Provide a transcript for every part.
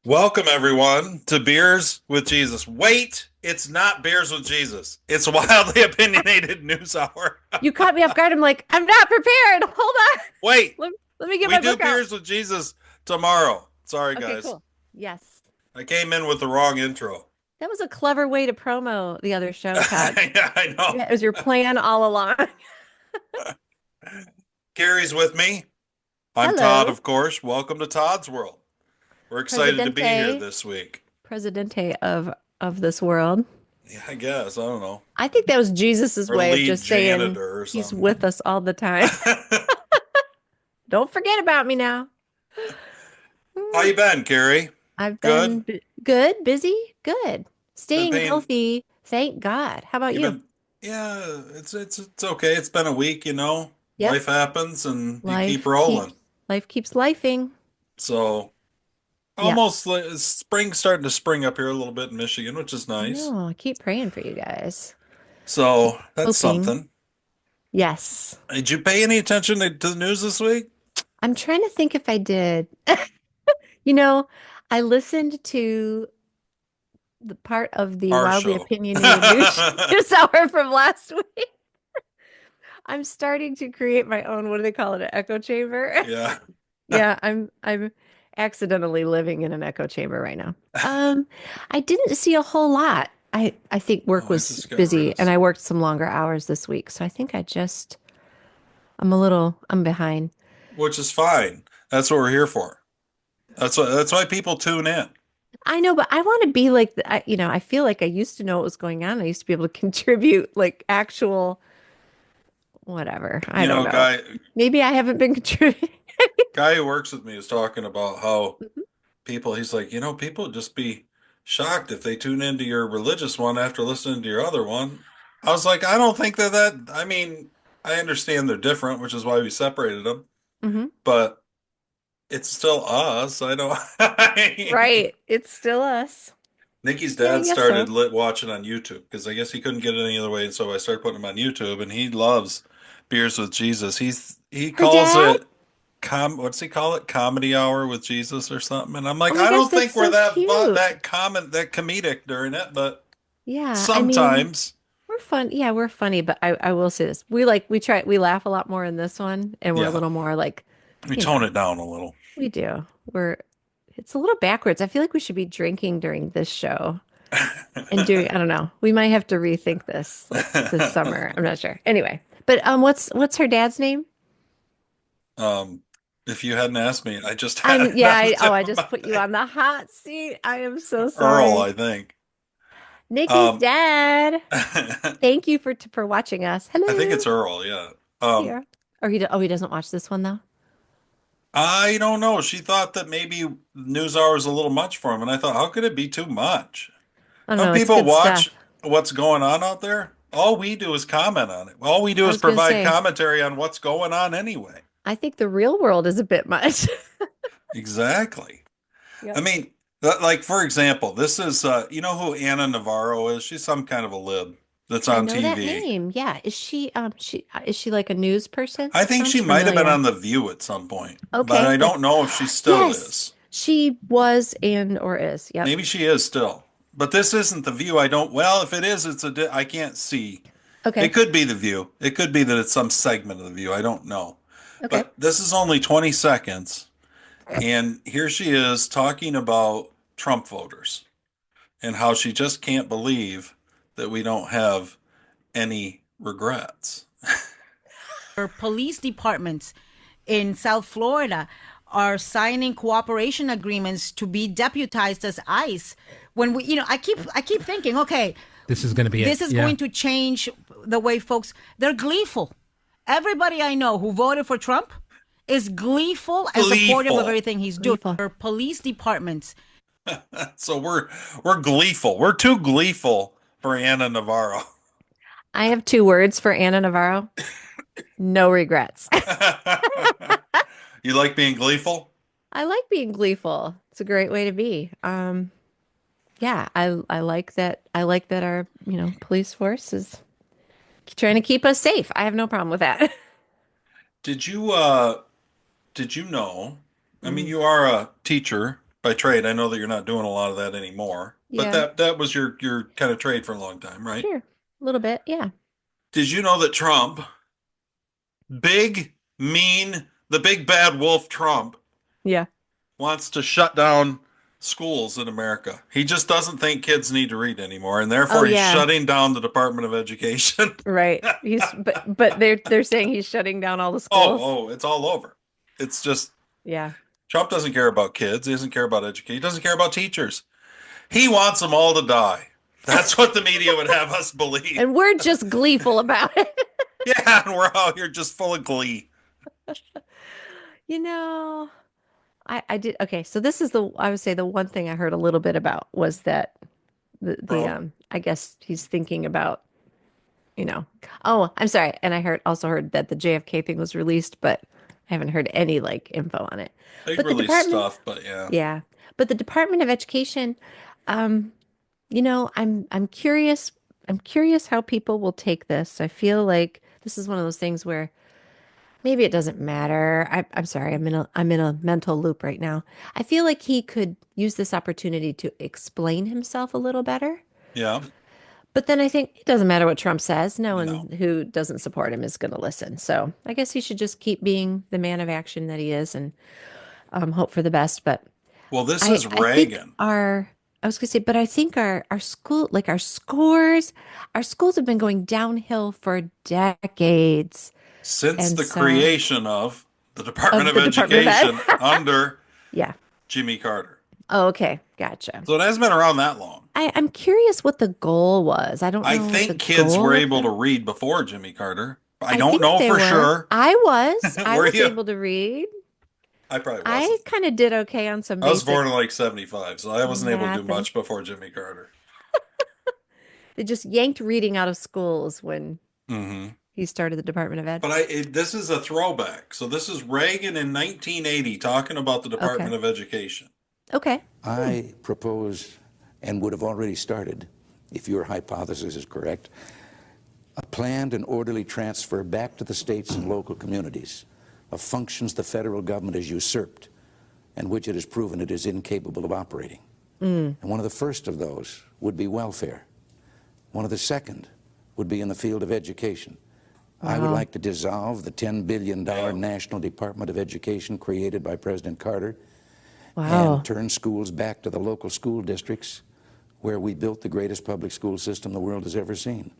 Welcome, everyone, to Beers with Jesus. Wait, it's not Beers with Jesus. It's Wildly Opinionated News Hour. You caught me off guard. I'm like, I'm not prepared. Hold on. Wait, Let me get we my do book out. Beers with Jesus tomorrow. Sorry, Okay, guys. cool. Yes. I came in with the wrong intro. That was a clever way to promo the other show, Todd. Yeah, I know. Yeah, it was your plan all along. Carrie's with me. I'm Todd, Hello, of course. Welcome to Todd's World. We're excited to be here Presidente, this week. Presidente of this world. Yeah, I guess. I don't know. I think that was Jesus's Or way of lead just saying janitor or he's something. with us all the time. Don't forget about me now. How you been, Carrie? I've been Good? good, busy, good. Been Staying paying healthy, thank God. How about You've you? been, yeah, it's okay. It's been a week, you know. Yep. Life happens and you keep Life rolling. keeps life keeps lifing. So Yep. almost like spring starting to spring up here a little bit in Michigan, which is I nice. know. I keep praying for you guys. Keep So that's hoping. something. Yes. Did you pay any attention to the news this week? I'm trying to think if I did. You know, I listened to the part of the Our wildly show. opinionated news hour from last week. I'm starting to create my own, what do they call it, an echo chamber? Yeah. Yeah, I'm accidentally living in an echo chamber right now. I didn't see a whole lot. I think work Oh, I was just got busy and rest. I worked some longer hours this week. So I think I'm behind. Which is fine. That's what we're here for. That's why people tune in. I know, but I want to be like, I feel like I used to know what was going on. I used to be able to contribute like actual, whatever. I You don't know, know. Maybe I haven't been contributing. guy who works with me is talking about how Mhm. he's like, people would just be shocked if they tune into your religious one after listening to your other one. I was like, I don't think I mean, I understand they're different, which is why we separated them, Mhm. but it's still us. I don't. Right. It's still us. Nikki's Yeah, I dad guess started so. watching on YouTube because I guess he couldn't get it any other way, and so I started putting him on YouTube, and he loves Beers with Jesus. He Her calls dad? it what's he call it? Comedy hour with Jesus or something. And I'm Oh like, my I gosh, don't that's think we're so cute. that comedic during it, but Yeah, I mean, sometimes, we're fun. Yeah, we're funny, but I will say this. We laugh a lot more in this one, and we're a yeah, little more like, we you tone know, it down a little. we do. It's a little backwards. I feel like we should be drinking during this show and doing, I don't know. We might have to rethink this like this summer. I'm not sure. Anyway, but what's her dad's name? um, if you hadn't asked me, I just I had know, it yeah, on the oh, tip I of just my put you on the hot seat. I am so Earl, sorry. I think. Nikki's Um, dad. I Thank you for watching us. think Hello. it's Earl. Yeah. Here. Or he doesn't watch this one though. I don't know. She thought that maybe news hour is a little much for him, and I thought, how could it be too much? Oh Don't no, it's people good watch stuff. what's going on out there? All we do is comment on it. All we do I is was gonna provide say, commentary on what's going on anyway. I think the real world is a bit much. Exactly. I Yep. mean, like for example, this is you know who Anna Navarro is? She's some kind of a lib that's I on know that TV. name. Yeah. Is she like a news person? I think Sounds she might have been familiar. on The View at some point, but Okay. I Like, don't know if she still yes, is. she was and or is. Yep. Maybe she is still. But this isn't The View. I don't, well, if it is, I can't see. It Okay. could be The View. It could be that it's some segment of The View. I don't know. Okay. But this is only 20 seconds. And here she is talking about Trump voters and how she just can't believe that we don't have any regrets. Police departments in South Florida are signing cooperation agreements to be deputized as ICE. When I keep thinking, okay, This is going to be this it. is Yeah. going to change the way they're gleeful. Everybody I know who voted for Trump is gleeful and supportive of Gleeful. everything he's doing. Gleeful. Police departments. So we're gleeful. We're too gleeful for Anna Navarro. I have two words for Anna Navarro. No regrets. You like being gleeful? I like being gleeful. It's a great way to be. Yeah, I like that. I like that our, police force is trying to keep us safe. I have no problem with that. Did you know? I mean, Mm, you are a teacher by trade. I know that you're not doing a lot of that anymore, but Yeah, that was your kind of trade for a long time, right? sure. A little bit. Yeah. Did you know that Trump, big, mean, the big bad wolf Trump, Yeah. wants to shut down schools in America? He just doesn't think kids need to read anymore, and Oh therefore he's yeah. shutting down the Department of Education. Right. But they're saying he's shutting down all the schools. It's all over. It's just Yeah. Trump doesn't care about kids. He doesn't care about education. He doesn't care about teachers. He wants them all to die. That's what the media would have us believe. And we're just gleeful about it. Yeah, and we're out here just full of glee. You know, I did okay, so this is the I would say the one thing I heard a little bit about was that the Trump. I guess he's thinking about, you know. Oh, I'm sorry. And I also heard that the JFK thing was released, but I haven't heard any like info on it. They But the release department, stuff, but yeah. yeah. But the Department of Education, um, I'm curious. I'm curious how people will take this. I feel like this is one of those things where maybe it doesn't matter. I'm sorry. I'm in a mental loop right now. I feel like he could use this opportunity to explain himself a little better. Yeah. But then I think it doesn't matter what Trump says. No No. one who doesn't support him is going to listen. So I guess he should just keep being the man of action that he is and hope for the best. But Well, this I is I think Reagan. I was gonna say, but I think our school, like our schools have been going downhill for decades. Since And the so creation of the Department of of the Department of Ed. Education under Yeah. Jimmy Carter. Oh, okay. Gotcha. So it hasn't been around that long. I'm curious what the goal was. I don't I know what think the kids were goal of able to the read before Jimmy Carter. I I don't think know they for were. sure. I Were was you? able to read. I probably I wasn't. kind of did okay on some I was born basic in like 75, so I wasn't able to do math and much before Jimmy Carter. they just yanked reading out of schools when Hmm. he started the Department of Ed. But this is a throwback. So this is Reagan in 1980 talking about the Okay. Department of Education. Okay. I propose, and would have already started, if your hypothesis is correct, a planned and orderly transfer back to the states and local communities of functions the federal government has usurped and which it has proven it is incapable of operating. And one of the first of those would be welfare. One of the second would be in the field of education. I would Wow. like to dissolve the $10 billion National Department of Education created by President Carter Wow. and turn schools back to the local school districts where we built the greatest public school system the world has ever seen.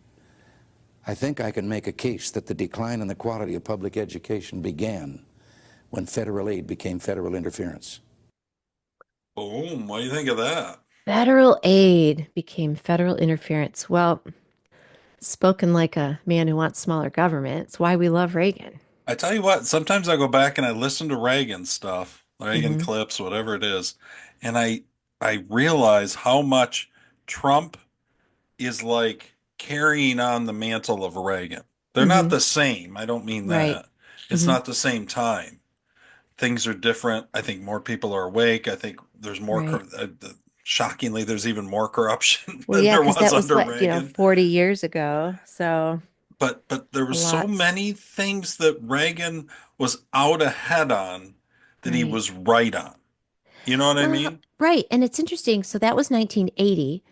I think I can make a case that the decline in the quality of public education began when federal aid became federal interference. Boom. What do you think of that? Federal aid became federal interference. Well, spoken like a man who wants smaller government. It's why we love Reagan. I tell you what, sometimes I go back and I listen to Reagan stuff, Reagan Hmm. clips, whatever it is, and I realize how much Trump is like carrying on the mantle of Reagan. They're not Hmm. the same. I don't mean Right. that. It's Hmm. not the same time. Things are different. I think more people are awake. I think there's more, Right. shockingly, there's even more corruption Well, than yeah, there because was that was under what, Reagan. 40 years ago. So But there a was so lot's many things that Reagan was out ahead on that he right. was right on. You know what I Well, mean? right. And it's interesting. So that was 1980,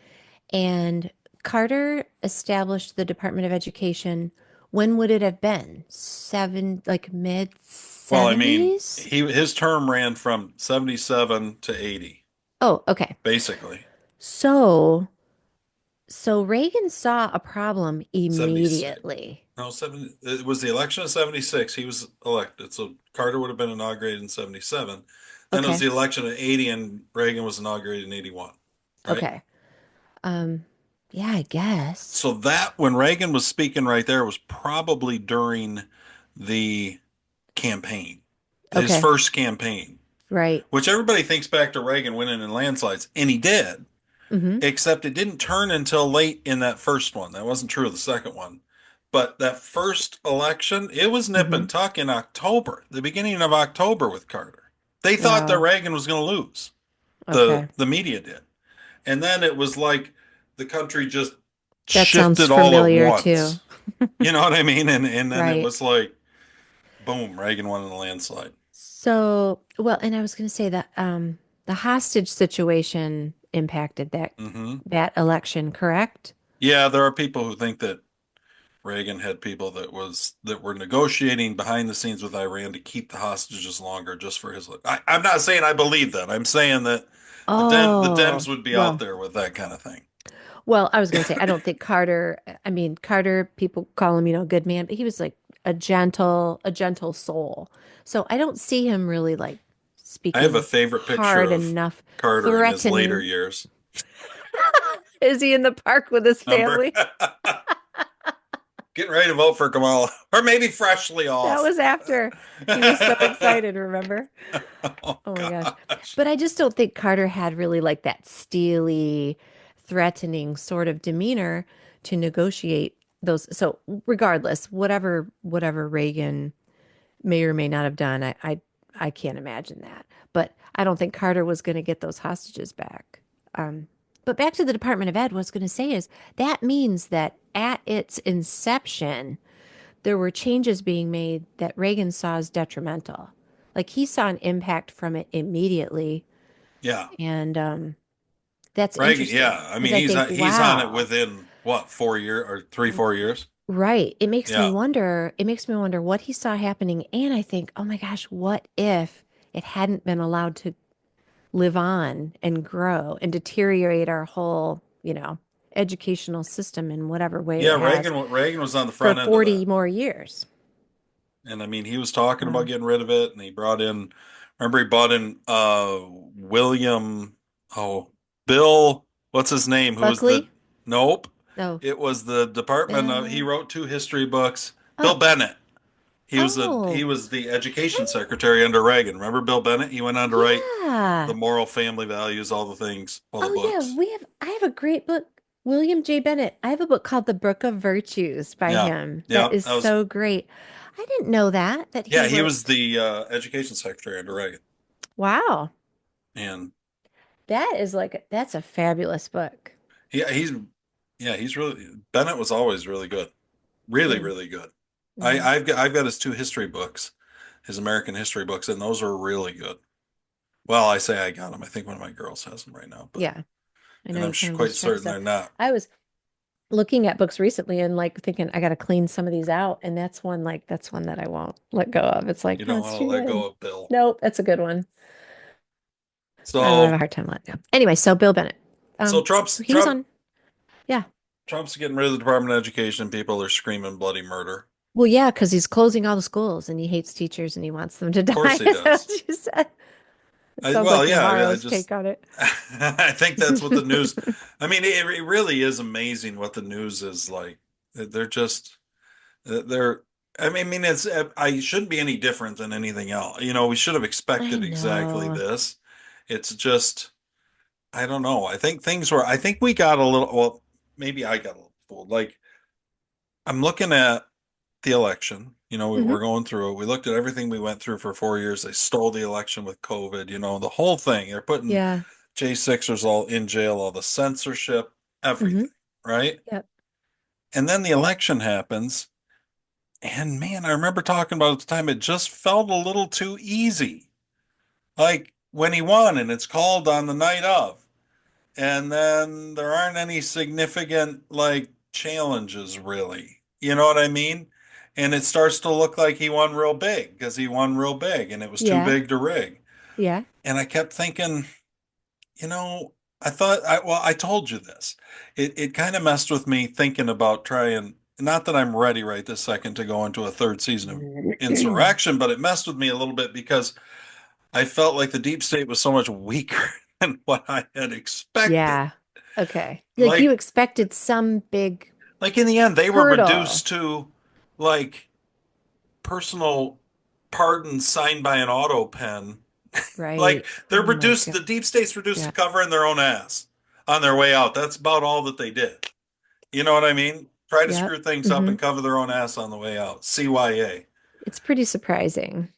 and Carter established the Department of Education. When would it have been? Like mid Well, I mean, 70s? his term ran from 77 to 80, Oh, okay. basically. So, so Reagan saw a problem 76. immediately. No, it was the election of 76. He was elected. So Carter would have been inaugurated in 77. Then it was Okay. the election of 80 and Reagan was inaugurated in 81, right? Okay. Um, yeah, I guess. So that when Reagan was speaking right there was probably during the campaign, his Okay. first campaign, Right. which everybody thinks back to Reagan winning in landslides, and he did, Mm-hmm. except it didn't turn until late in that first one. That wasn't true of the second one. But that first election, it was nip Mm-hmm. and tuck in October, the beginning of October with Carter. They thought that Wow. Reagan was going to lose. Okay. The media did. And then it was like the country just That sounds shifted all at familiar too. once. You know what I mean? And then it Right. was like, boom, Reagan won in a landslide. So, well, and I was going to say that the hostage situation impacted Hmm. that election, correct? Yeah, there are people who think that Reagan had people that were negotiating behind the scenes with Iran to keep the hostages longer just for his. I'm not saying I believe that. I'm saying that the Dems Oh, would be out well, there with that kind of thing. I was going to say, I don't think Carter, I mean, Carter, people call him, a good man, but he was like a gentle soul. So I don't see him really like I have a speaking favorite picture hard of enough, Carter in his later threatening. years. Is he in the park with his Remember? family? Getting ready to vote for Kamala, or maybe freshly That off. was after he was so excited, remember? Oh Oh my gosh. gosh. But I just don't think Carter had really like that steely, threatening sort of demeanor to negotiate those. So regardless, whatever Reagan may or may not have done, I can't imagine that. But I don't think Carter was going to get those hostages back. Um, but back to the Department of Ed, what I was going to say is that means that at its inception, there were changes being made that Reagan saw as detrimental. Like he saw an impact from it immediately. Yeah. And that's Reagan, interesting yeah. I because mean, I think, he's on it wow, within what, 4 year or 3, 4 years? right. Yeah. It makes me wonder what he saw happening. And I think, oh my gosh, what if it hadn't been allowed to live on and grow and deteriorate our whole, educational system in whatever way Yeah, it has Reagan was on the for front end of 40 that. more years. And I mean, he was talking about Wow. getting rid of it, and he brought in, remember, he brought in William, oh, Bill, what's his name? Who was Buckley? nope. Oh, It was the Department of, he Bill. wrote 2 history books. Bill Oh, Bennett. He oh, was the education secretary under Reagan. Remember Bill Bennett? He went on to write the yeah. moral family values, all the things, all the Oh, yeah. books. I have a great book, William J. Bennett. I have a book called The Book of Virtues by Yeah. him that Yeah. is so great. I didn't know that he Yeah, he was worked. the education secretary under Reagan. Wow. And That's a fabulous book. yeah, he's really, Bennett was always really good. Really, Mm, really good. mm. I've got his 2 history books, his American history books, and those are really good. Well, I say I got them. I think one of my girls has them right now, but Yeah. I know and I'm you kind of quite lose track of certain stuff. they're not. I was looking at books recently and like thinking I got to clean some of these out. And that's one that I won't let go of. It's You like, no, don't it's want to too let good. go of Bill. Nope, that's a good one. I don't have a So hard time letting go. Anyway, so Bill Bennett. so He was on, yeah. Trump's getting rid of the Department of Education. People are screaming bloody murder. Well, yeah, because he's closing all the schools and he hates teachers and he wants them to Of course die. he Is that does. what you said? It sounds Well, like yeah, I Navarro's just take on it. I think that's what the news. I mean, it really is amazing what the news is like. They're just they're. I mean, it's. I shouldn't be any different than anything else. We should have I expected exactly know. this. It's just, I don't know. I think things were. I think we got a little. Well, maybe I got a little fooled. Like I'm looking at the election. Hmm. We're going through it. We looked at everything we went through for 4 years. They stole the election with COVID. The whole thing. They're putting Yeah. J6ers all in jail, all the censorship, Hmm. everything, right? Yep. And then the election happens. And man, I remember talking about at the time, it just felt a little too easy. Like when he won and it's called on the night of, and then there aren't any significant like challenges really. You know what I mean? And it starts to look like he won real big because he won real big and it was too Yeah. big to rig. Yeah. And I kept thinking, you know, I told you this. It kind of messed with me thinking about trying, not that I'm ready right this second to go into a third season of Insurrection, but it messed with me a little bit because I felt like the deep state was so much weaker than what I had expected. Yeah. Okay. Like you Like, expected some big like in the end, they were hurdle, reduced to like personal pardons signed by an auto pen. Like right? they're Oh my reduced, God. the deep state's reduced to Yeah. covering their own ass on their way out. That's about all that they did. You know what I mean? Try to Yep. screw things up Hmm. and cover their own ass on the way out. CYA. It's pretty surprising.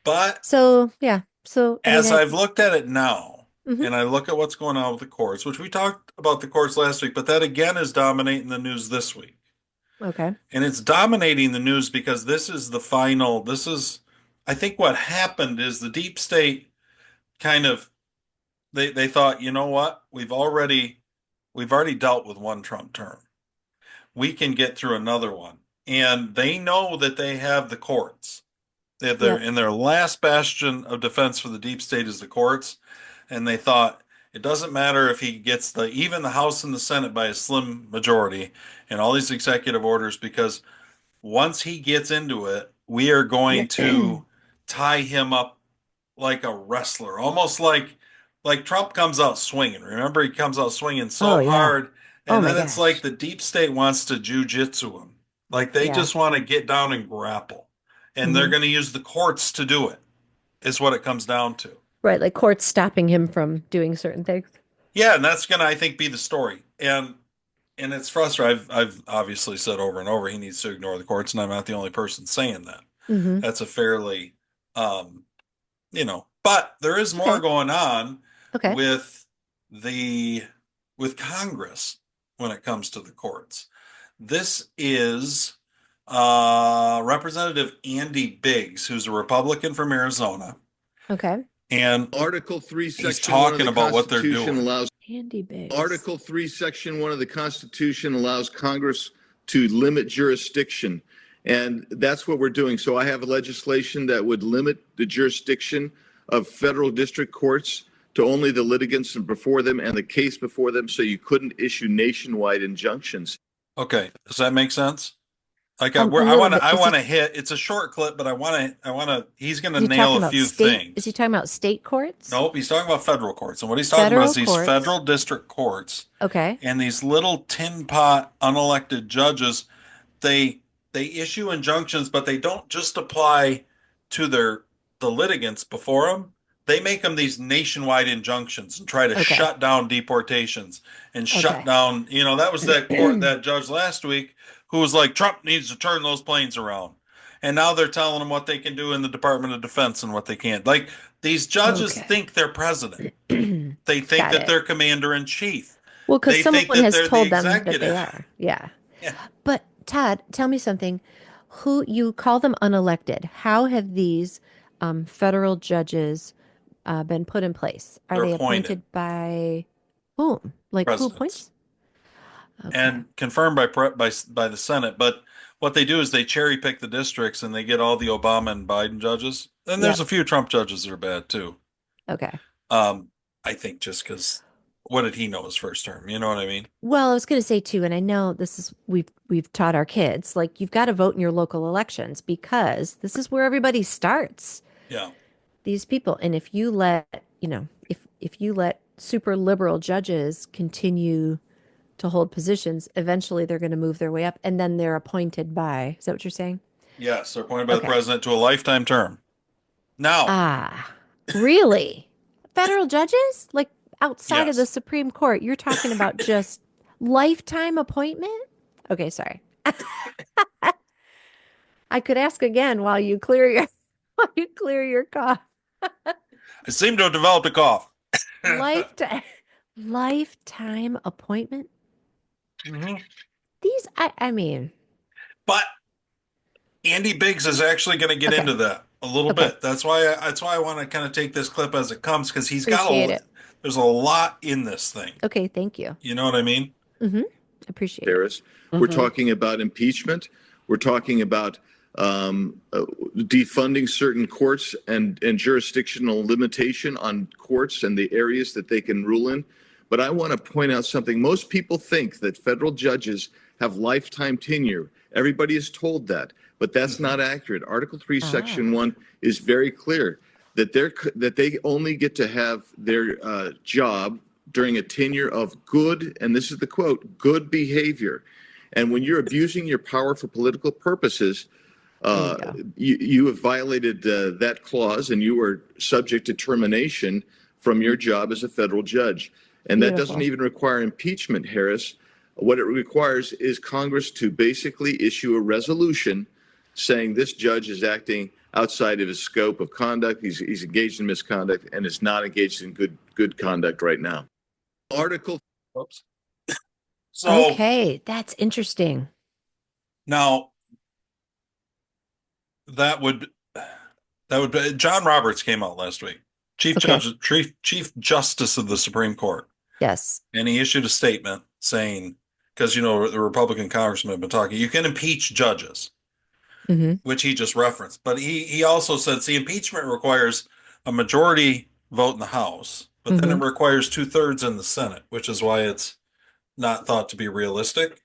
But So, yeah. So, I mean, as I've looked at it now, mhm. and I look at what's going on with the courts, which we talked about the courts last week, but that again is dominating the news this week. Okay. And it's dominating the news because I think what happened is the deep state kind of They thought, you know what? We've already dealt with one Trump term. We can get through another one. And they know that they have the courts. They have Yep. in their last bastion of defense for the deep state is the courts. And they thought it doesn't matter if he gets even the House and the Senate by a slim majority and all these executive orders, because once he gets into it, we are going to tie him up like a wrestler, almost like Trump comes out swinging. Remember, he comes out swinging Oh so yeah. hard, Oh and my then it's like gosh. the deep state wants to jujitsu him. Like they Yeah. just want to get down and grapple, and they're Hmm. going to use the courts to do it. Is what it comes down to. Right, like courts stopping him from doing certain things. Yeah, and that's going to, I think, be the story. And it's frustrating. I've obviously said over and over he needs to ignore the courts, and I'm not the only person saying that. Hmm. That's a fairly but there is more Okay. going on Okay. with the with Congress when it comes to the courts. This is Representative Andy Biggs, who's a Republican from Arizona, Okay. and Article 3, he's Section 1 of talking the about what they're Constitution doing. allows Andy Biggs. Article 3, Section 1 of the Constitution allows Congress to limit jurisdiction. And that's what we're doing. So I have legislation that would limit the jurisdiction of federal district courts to only the litigants before them and the case before them, so you couldn't issue nationwide injunctions. Okay, does that make sense? Like A little bit. I Is want to hit. It's a short clip, but I want to. He's going to he nail talking a about few state? things. Is he talking about state courts? Nope, he's talking about federal courts. And what he's talking about Federal is these courts. federal district courts Okay. and these little tin pot unelected judges. They issue injunctions, but they don't just apply to the litigants before them. They make them these nationwide injunctions and try to Okay. shut down deportations and shut Okay. down, that was that judge last week who was like, Trump needs to turn those planes around. And now they're telling them what they can do in the Department of Defense and what they can't. Like these judges Okay. think they're president. They think Got that it. they're commander in chief. Well, because They think someone that has they're the told them that they executive. are. Yeah. Yeah. But Todd, tell me something. Who you call them unelected? How have these federal judges been put in place? Are They're they appointed appointed by whom? Like who presidents appoints? Okay. and confirmed by the Senate. But what they do is they cherry pick the districts and they get all the Obama and Biden judges. And there's Yep. a few Trump judges that are bad too. Okay. I think just because what did he know his first term? You know what I mean? Well, I was going to say too, and I know this is we've taught our kids, like you've got to vote in your local elections because this is where everybody starts. Yeah. These people, and if you let, if you let super liberal judges continue to hold positions, eventually they're going to move their way up and then they're appointed by, is that what you're saying? Yes, they're appointed by the Okay. president to a lifetime term. Now, Ah, really? Federal judges? Like outside of the yes. Supreme Court, you're talking about just lifetime appointment? Okay, sorry. I could ask again while you clear your while you clear your cough. I seem to have developed a cough. Lifetime lifetime appointment? Mhm. These I mean, But Andy Biggs is actually going to get okay. into that a little Okay. bit. That's why I want to kind of take this clip as it comes because Appreciate it. there's a lot in this thing. Okay, thank you. You know what I mean? Mm-hmm. Appreciate it. Harris. We're talking about impeachment. We're talking about defunding certain courts and jurisdictional limitation on courts and the areas that they can rule in. But I want to point out something. Most people think that federal judges have lifetime tenure. Everybody is told that, but that's not accurate. Article 3, Section 1 is very clear that they only get to have their job during a tenure of good, and this is the quote, good behavior. And when you're abusing your power for political purposes, you have violated that clause and you are subject to termination from your job as a federal judge. And that doesn't even require impeachment, Harris. What it requires is Congress to basically issue a resolution saying this judge is acting outside of his scope of conduct. He's engaged in misconduct and is not engaged in good conduct right now. Article. Oops. So Okay, that's interesting. now that would be, John Roberts came out last week Okay. Chief Justice of the Supreme Court. Yes. And he issued a statement saying, because the Republican congressman have been talking, you can impeach judges, Hmm. which he just referenced. But he also said, see, impeachment requires a majority vote in the House, but then it Hmm. requires 2/3 in the Senate, which is why it's not thought to be realistic.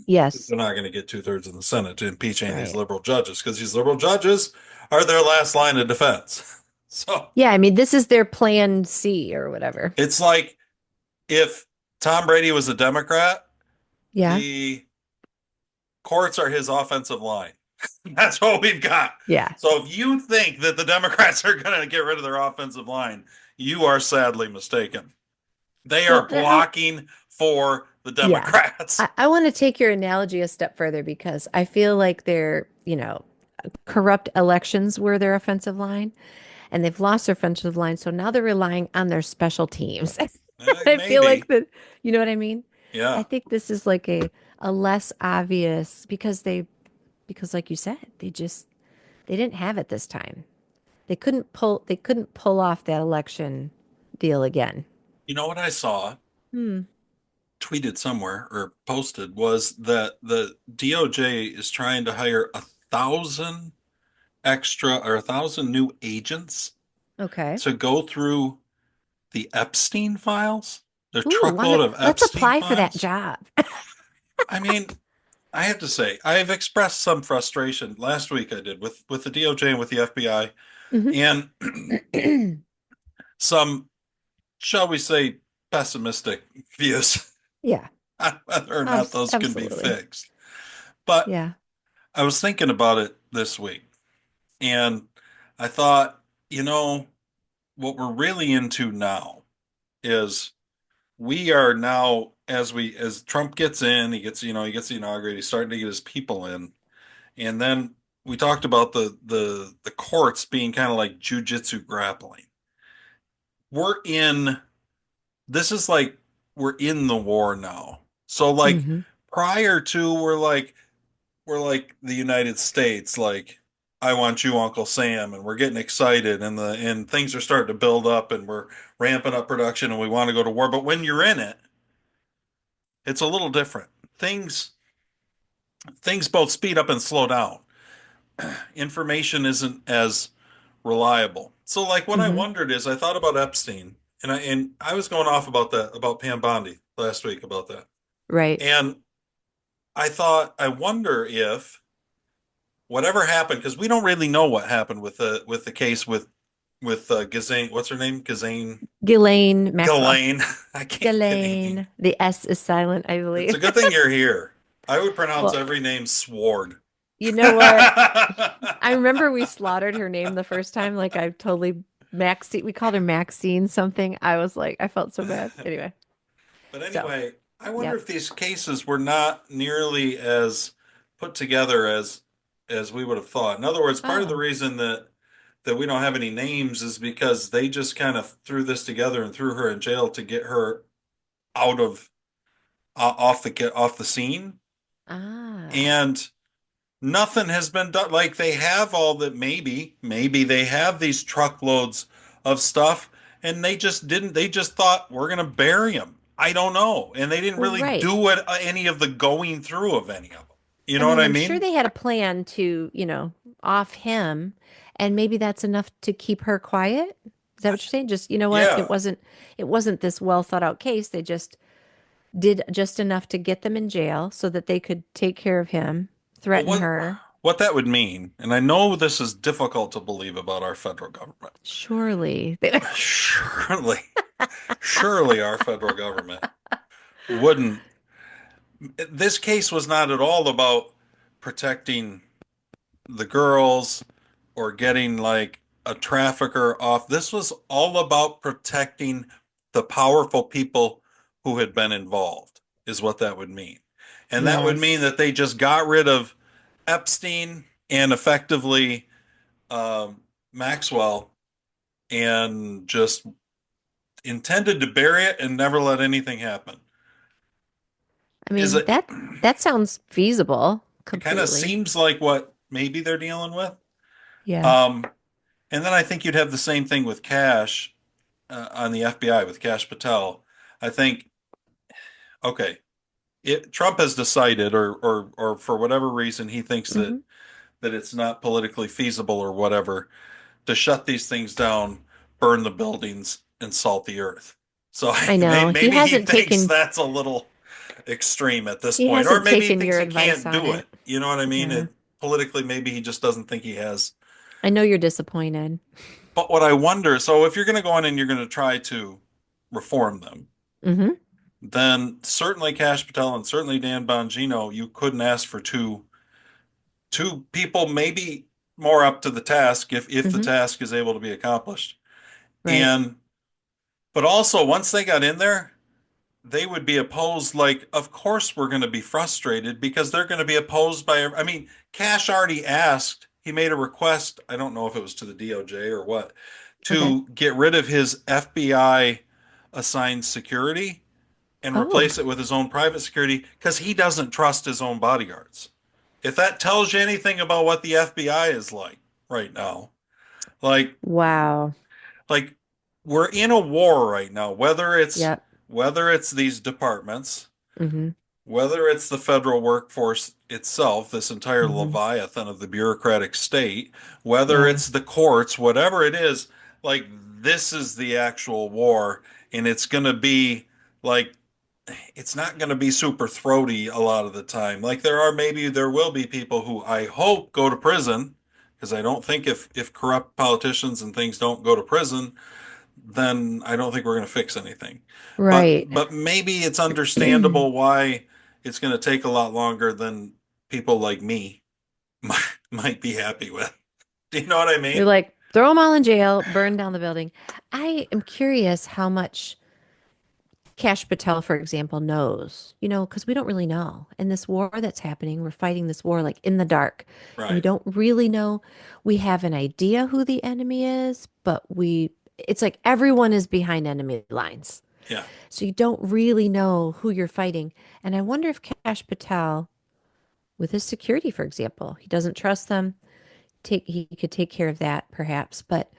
Yes. They're not going to get 2/3 in the Senate to impeach any of these Right. liberal judges because these liberal judges are their last line of defense. So Yeah, I mean, this is their plan C or whatever. it's like if Tom Brady was a Democrat, Yeah. the courts are his offensive line. That's what we've got. Yeah. So if you think that the Democrats are going to get rid of their offensive line, you are sadly mistaken. They Well, are blocking for the yeah. Democrats. I want to take your analogy a step further because I feel like corrupt elections were their offensive line and they've lost their offensive line. So now they're relying on their special teams. I feel like Maybe. that, you know what I mean? I Yeah. think this is like a less obvious because like you said, they didn't have it this time. They couldn't pull off that election deal again. You know what I saw Hmm. tweeted somewhere or posted was that the DOJ is trying to hire 1,000 extra or 1,000 new agents Okay. to go through the Epstein files, the Ooh, truckload of let's Epstein apply for that files. job. I mean, I have to say, I've expressed some frustration last week. I did with the DOJ and with the FBI, and Hmm. some, shall we say, pessimistic views Yeah, on whether or not those can be absolutely. fixed. But Yeah. I was thinking about it this week, and I thought, you know, what we're really into now is we are now as Trump gets in, he gets inaugurated, he's starting to get his people in, and then we talked about the courts being kind of like jujitsu grappling. We're in this is like we're in the war now. So like Hmm. prior to we're like the United States, like I want you, Uncle Sam, and we're getting excited and things are starting to build up and we're ramping up production and we want to go to war. But when you're in it, it's a little different. Things both speed up and slow down. Information isn't as reliable. So like what I Hmm. wondered is I thought about Epstein and I was going off about that about Pam Bondi last week about that. Right. And I thought I wonder if whatever happened because we don't really know what happened with the case with Ghislaine, what's her name? Ghislaine Maxwell. Ghislaine. I can't get any. Ghislaine. The S is silent, I It's believe. a good thing you're here. I would pronounce Well, every name Sword. you know what? I remember we slaughtered her name the first time. Like I totally Maxine. We called her Maxine something. I was like, I felt so bad. Anyway, But so anyway, I wonder yep. if these cases were not nearly as put together as we would have thought. In other words, part of the Oh, reason that we don't have any names is because they just kind of threw this together and threw her in jail to get her out of off the scene, ah, and nothing has been done. Like they have all that maybe they have these truckloads of stuff and they just didn't they just thought we're going to bury them. I don't know. And they didn't well, really right. do any of the going through of any of them. You I know what mean, I I'm sure mean? they had a plan to, off him, and maybe that's enough to keep her quiet. Is that what you're saying? Just, you know what? Yeah. It wasn't this well thought out case. They just did just enough to get them in jail so that they could take care of him, Well, threaten her. what that would mean, and I know this is difficult to believe about our federal government. Surely. Surely, surely our federal government wouldn't. This case was not at all about protecting the girls or getting like a trafficker off. This was all about protecting the powerful people who had been involved, is what that would mean. And that would mean Yes. that they just got rid of Epstein and effectively Maxwell and just intended to bury it and never let anything happen. I Is mean, it? that sounds feasible It kind of completely. seems like what maybe they're dealing with. Yeah. Um, And then I think you'd have the same thing with Cash on the FBI with Cash Patel. I think, okay, Trump has decided, or for whatever reason, he thinks Hmm. that it's not politically feasible or whatever to shut these things down, burn the buildings, and salt the earth. So I know. maybe he thinks that's a little extreme at this He point, or hasn't maybe he taken thinks your he advice can't on do it. it. You know what I mean? Yeah. Politically, maybe he just doesn't think he has. I know you're disappointed. But what I wonder, so if you're going to go in and you're going to try to reform them, Hmm. then certainly Cash Patel and certainly Dan Bongino, you couldn't ask for two people maybe more up to the task if the Hmm. task is able to be accomplished. Right. And but also once they got in there, they would be opposed. Like, of course we're going to be frustrated because they're going to be opposed by. I mean, Cash already asked. He made a request. I don't know if it was to the DOJ or what, Okay. to get rid of his FBI assigned security and Oh, replace it with his own private security because he doesn't trust his own bodyguards. If that tells you anything about what the FBI is like right now, like wow. like we're in a war right now, Yep. whether it's these departments, Hmm. whether it's the federal workforce itself, this entire Hmm. leviathan of the bureaucratic state, whether Yeah. it's the courts, whatever it is, like this is the actual war, and it's going to be like it's not going to be super throaty a lot of the time. Like there will be people who I hope go to prison because I don't think if corrupt politicians and things don't go to prison, then I don't think we're going to fix anything. Right. But maybe it's understandable why it's going to take a lot longer than people like me might be happy with. Do you know what I You're mean? like, throw them all in jail, burn down the building. I am curious how much Cash Patel, for example, knows, because we don't really know. In this war that's happening, we're fighting this war like in the dark. And we Right. don't really know. We have an idea who the enemy is, but it's like everyone is behind enemy lines. Yeah. So you don't really know who you're fighting. And I wonder if Cash Patel, with his security, for example, he doesn't trust them. He could take care of that perhaps, but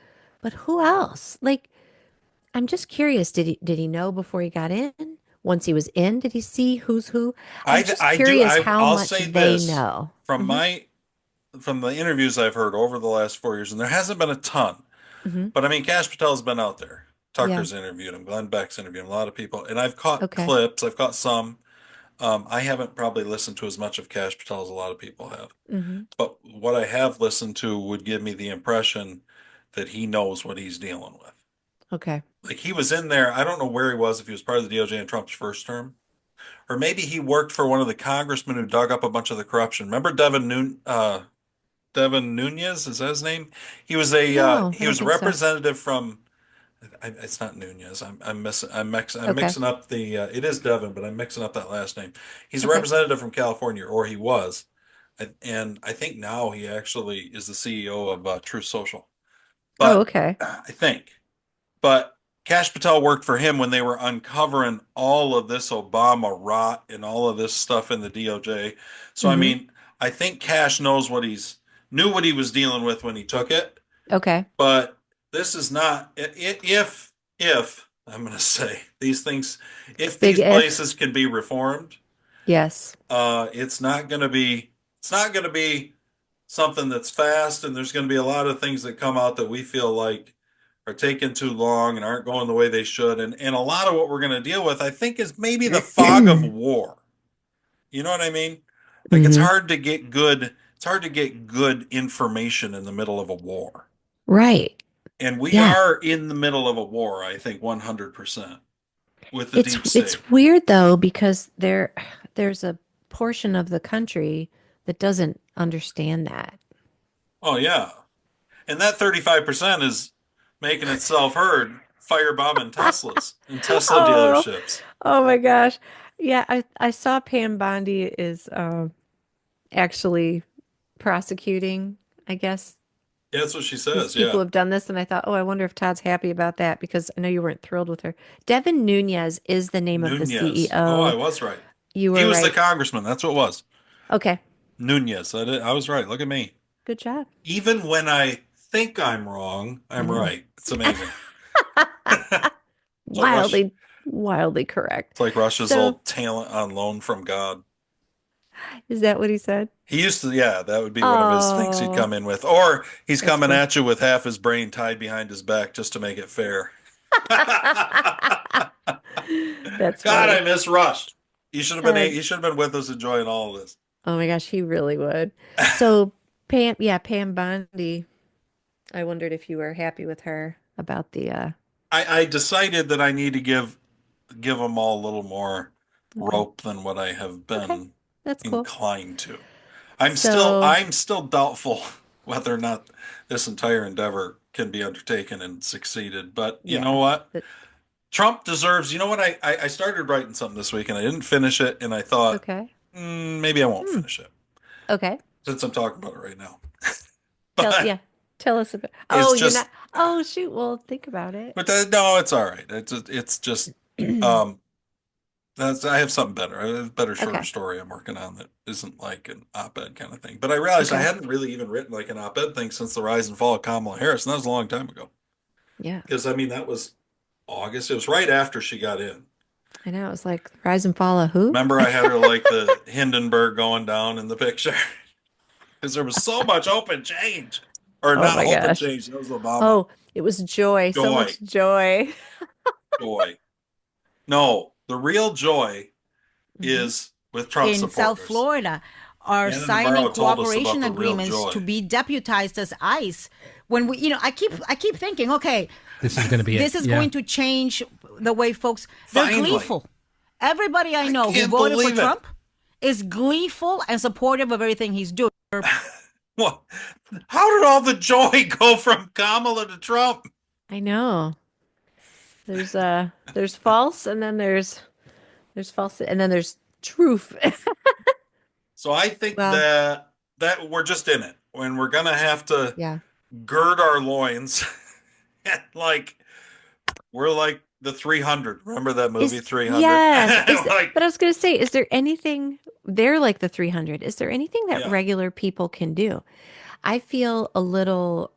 who else? Like, I'm just curious, did he know before he got in? Once he was in, did he see who's who? I'm just I do. curious how I'll much say they this know. from Hmm. from the interviews I've heard over the last 4 years, and there hasn't been a ton. Hmm. But I mean, Cash Patel's been out there. Yeah. Tucker's interviewed him. Glenn Beck's interviewed him. A lot of people, and I've caught Okay. clips. I've caught some. I haven't probably listened to as much of Cash Patel as a lot of people have. Hmm. But what I have listened to would give me the impression that he knows what he's dealing with. Okay. Like he was in there. I don't know where he was, if he was part of the DOJ in Trump's first term, or maybe he worked for one of the congressmen who dug up a bunch of the corruption. Remember Devin Nunez? Is that his name? No, I He don't was a think so. representative from. It's not Nunez. I'm Okay. mixing up the. It is Devin, but I'm mixing up that last name. He's a Okay. representative from California, or he was, and I think now he actually is the CEO of Truth Social. Oh, But okay. I think, but Cash Patel worked for him when they were uncovering all of this Obama rot and all of this stuff in the DOJ. So I Hmm. mean, I think Cash knows knew what he was dealing with when he took it. Okay. But this is not if I'm going to say these things, if Big these if. places can be reformed, Yes. it's not going to be something that's fast, and there's going to be a lot of things that come out that we feel like are taking too long and aren't going the way they should, and a lot of what we're going to deal with, I think, is maybe the fog of war. You know what I mean? Like Hmm. it's hard to get good information in the middle of a war. Right. And we Yeah. are in the middle of a war, I think 100% with the It's deep state. it's weird though because there's a portion of the country that doesn't understand that. Oh yeah. And that 35% is making itself heard firebombing Teslas and Tesla Oh, dealerships. oh my gosh. Yeah, I saw Pam Bondi is actually prosecuting, I guess, Yeah, that's what she these says. people Yeah. have done this, and I thought, oh, I wonder if Todd's happy about that because I know you weren't thrilled with her. Devin Nunez is the name of the Nunez. Oh, I CEO. was right. You He were was the right. congressman. That's what it was. Okay, Nunez. I was right. Look at me. good job. Even when I think I'm wrong, I I'm know. right. It's amazing. It's like Rush. Wildly correct. It's like Rush's So, old talent on loan from God. is that what he said? He used to, yeah, that would be one of his things he'd Oh, come in with. Or he's that's coming cool. at you with half his brain tied behind his back just to make it fair. God, That's I funny. miss Rush. He should have been Uh, he should have been with us enjoying all of this. oh my gosh, he really would. So Pam Bondi, I wondered if you were happy with her about the I decided that I need to give them all a little more okay. rope than what I have Okay. been That's cool. inclined to. I'm still So, I'm still doubtful whether or not this entire endeavor can be undertaken and succeeded. But you know yeah. what? But Trump deserves, you know what? I started writing something this week and I didn't finish it, and I thought, okay. maybe I won't Hmm. finish it Okay. since I'm talking about it right now. Tell But yeah. Tell us about. it's Oh, you're not. just, Oh, shoot. Well, think about it. no, it's all right. It's just, um, I have something better. I have a better, shorter Okay. story I'm working on that isn't like an op-ed kind of thing. But I realized I Okay. hadn't really even written like an op-ed thing since the rise and fall of Kamala Harris, and that was a long time ago. Yeah. Because I mean, that was August. It was right after she got in. I know. It was like rise and fall of who? Remember, I had her like the Hindenburg going down in the picture because there was so much open change, or Oh not my open gosh. change. That was Obama. Oh, it was joy. So Joy, much joy. joy. No, the real joy Hmm. is with Trump in South supporters. Florida are Anna signing Navarro told us about cooperation the real agreements to joy. be deputized as ICE. When we, I keep thinking, okay, This is going to be it. this is Yeah. going to change the way folks. They're Finally, gleeful. Everybody I know who can't voted for believe it. Trump is gleeful and supportive of everything he's doing. What? How did all the joy go from Kamala to Trump? I know. There's false and then there's false and then there's truth. So I think Well, that we're just in it, when we're gonna have to yeah. gird our loins, and like we're like the 300. Remember that movie Is 300? yes. Like, But I was gonna say, is there anything they're like the 300? Is there anything that yeah, regular people can do? I feel a little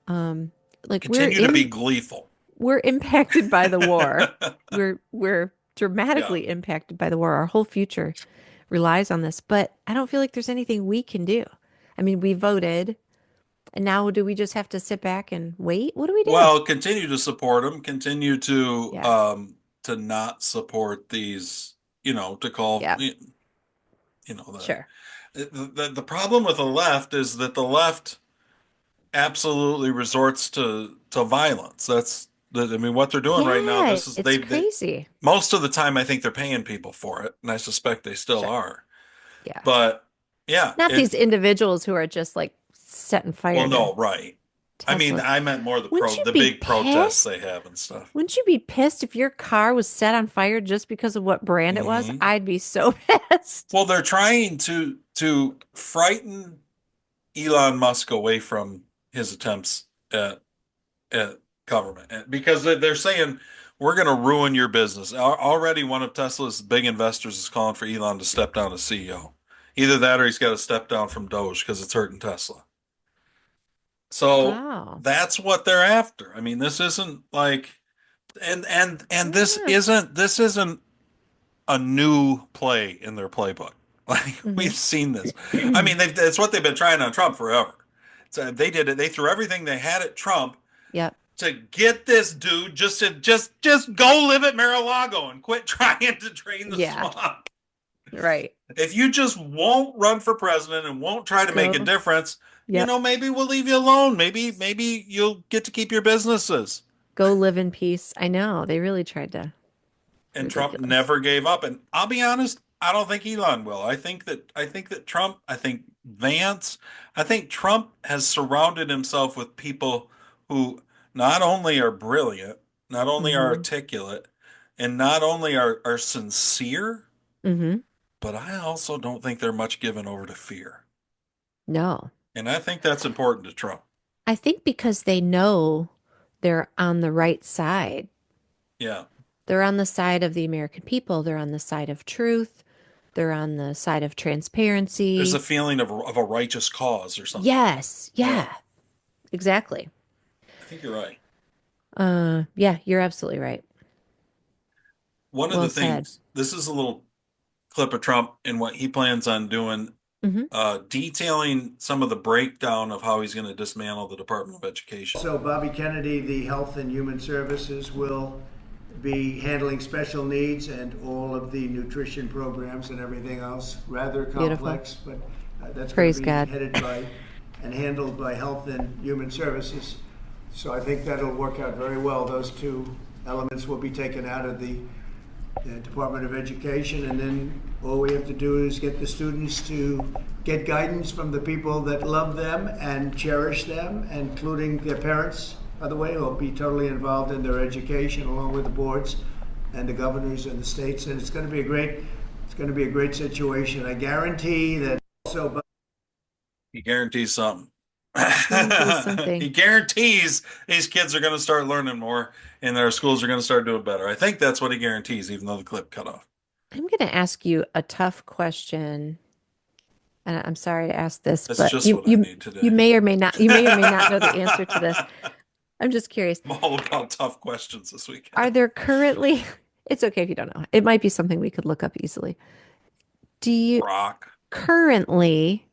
like continue to be gleeful. we're impacted by the war. Yeah. We're dramatically impacted by the war. Our whole future relies on this, but I don't feel like there's anything we can do. I mean, we voted, and now do we just have to sit back and wait? What do we do? Well, continue to support them. Continue Yeah. to not support these. To call Yeah. the Sure. the problem with the left is that the left absolutely resorts to violence. I mean, what they're doing right now. Yeah, This is it's they crazy. most of the time I think they're paying people for it, and I suspect they still Sure. are. Yeah. But yeah, Not these individuals who are just like setting well, fire to no, right. I mean, Teslas. I meant more Wouldn't you the be big protests pissed? they have and stuff. Wouldn't you be pissed if your car was set on fire just because of what brand it was? Hmm. I'd be so pissed. Well, they're trying to frighten Elon Musk away from his attempts at government, because they're saying we're going to ruin your business. Already, one of Tesla's big investors is calling for Elon to step down as CEO. Either that, or he's got to step down from Doge because it's hurting Tesla. So Wow. that's what they're after. I mean, this isn't like, and Yeah. this isn't a new play in their playbook. Like, we've Hmm. seen this. I mean, it's what they've been trying on Trump forever. So they did it. They threw everything they had at Trump Yep. to get this dude just go live at Mar-a-Lago and quit trying to drain the Yeah. swamp. Right. If you just won't run for president and won't try to make a Go. difference, Yep. maybe we'll leave you alone. Maybe you'll get to keep your businesses. Go live in peace. I know. They really tried to. And Trump Ridiculous. never gave up. And I'll be honest, I don't think Elon will. I think that Trump, I think Vance, I think Trump has surrounded himself with people who not only are brilliant, not only are Hmm. articulate, and not only are sincere, Hmm. but I also don't think they're much given over to fear. No. And I think that's important to Trump. I think because they know they're on the right side. Yeah. They're on the side of the American people. They're on the side of truth. They're on the side of There's a transparency. feeling of a righteous cause or something. Yes. Yeah. Yeah. Exactly. think you're right. Yeah, you're absolutely right. One of Well the said. things, this is a little clip of Trump and what he plans on doing, Hmm. detailing some of the breakdown of how he's going to dismantle the Department of Education. So Bobby Kennedy, the Health and Human Services, will be handling special needs and all of the nutrition programs and everything else. Rather Beautiful. complex, but that's going Praise to be God. headed by and handled by Health and Human Services. So I think that'll work out very well. Those two elements will be taken out of the Department of Education, and then all we have to do is get the students to get guidance from the people that love them and cherish them, including their parents, by the way, who will be totally involved in their education along with the boards and the governors and the states. And it's going to be a great situation. I guarantee that also. He guarantees something. Guarantees something. He guarantees these kids are going to start learning more and their schools are going to start doing better. I think that's what he guarantees, even though the clip cut off. I'm going to ask you a tough question, and I'm sorry to ask this, That's but just what I need today. you may or may not know the answer to this. I'm just curious. I'm all about tough questions this weekend. Are there currently, it's okay if you don't know. It might be something we could look up easily. Do you Rock. currently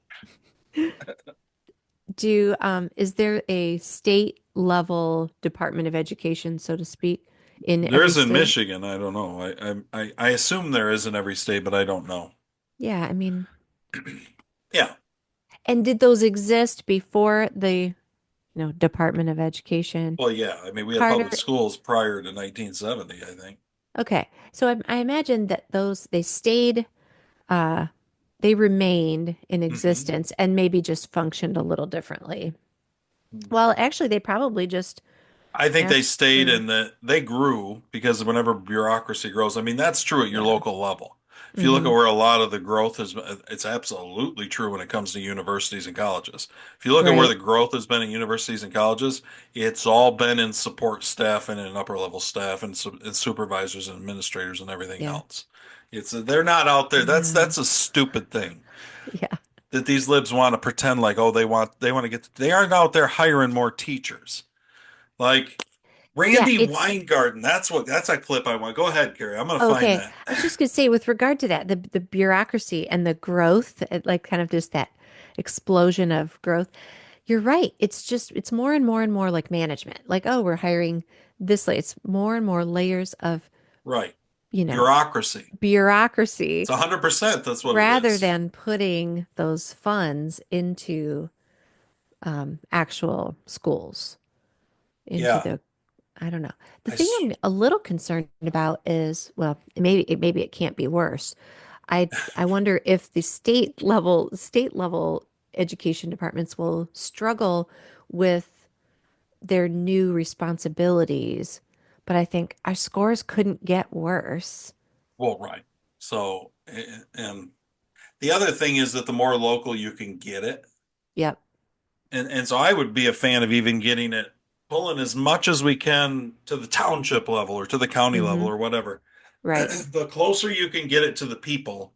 is there a state level Department of Education, so to speak, in every There's in state? Michigan. I don't know. I assume there is in every state, but I don't know. Yeah, I mean, Yeah. and did those exist before the, Department of Education? Well, yeah. I mean, we had Carter, public schools prior to 1970, I think. okay. So I imagine that uh, they remained in Hmm. existence and maybe just functioned a little differently. Well, actually, they probably just I think they asked stayed for, in that they grew because whenever bureaucracy grows, I mean, that's true at your yeah. local level. If you look at Hmm. where a lot of the growth is, it's absolutely true when it comes to universities and colleges. If you look at where the Right. growth has been in universities and colleges, it's all been in support staff and in upper level staff and supervisors and administrators and everything Yeah. else. They're not out there. That's Yeah. that's a stupid thing Yeah. that these libs want to pretend like, oh, they want to get. They aren't out there hiring more teachers. Like Yeah. Randy Weingarten. That's a clip I want. Go ahead, Carrie. I'm gonna find Okay. that. I was just going to say, with regard to that, the bureaucracy and the growth, like kind of just that explosion of growth, you're right. It's more and more and more like management. Like, oh, we're hiring this. It's more and more layers of, Right. you know, Bureaucracy. It's bureaucracy 100%. That's what it rather is. than putting those funds into actual schools, into Yeah. the, I don't know. The I, thing s- I'm a little concerned about is, well, maybe it can't be worse. I wonder if the state level education departments will struggle with their new responsibilities, but I think our scores couldn't get worse. well, right. So, and the other thing is that the more local you can get it, Yep. and so I would be a fan of even getting it, pulling as much as we can to the township level or to the county level Hmm. or whatever. Right. The closer you can get it to the people,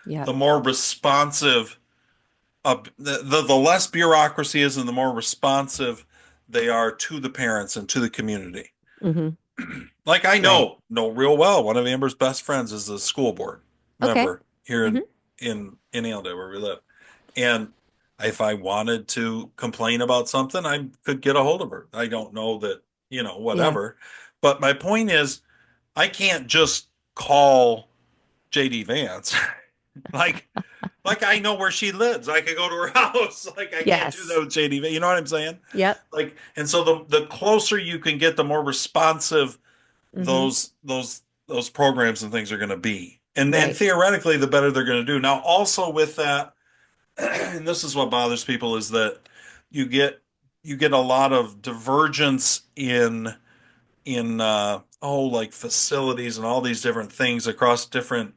Yep. the more responsive the less bureaucracy is and the more responsive they are to the parents and to the community. Hmm. Like I Right. know real well, one of Amber's best friends is a school board Okay. member here Hmm. in Allendale where we live. And if I wanted to complain about something, I could get a hold of her. I don't know that, Yeah. whatever. But my point is, I can't just call JD Vance. Like Like I know where she lives. I could go to her house. Like I can't do that Yes. with JD. You know what I'm saying? Yep. Like, and so the closer you can get, the more responsive Hmm. those programs and things are going to be. And Right. theoretically, the better they're going to do. Now, also with that, and this is what bothers people is that you get you get a lot of divergence in like facilities and all these different things across different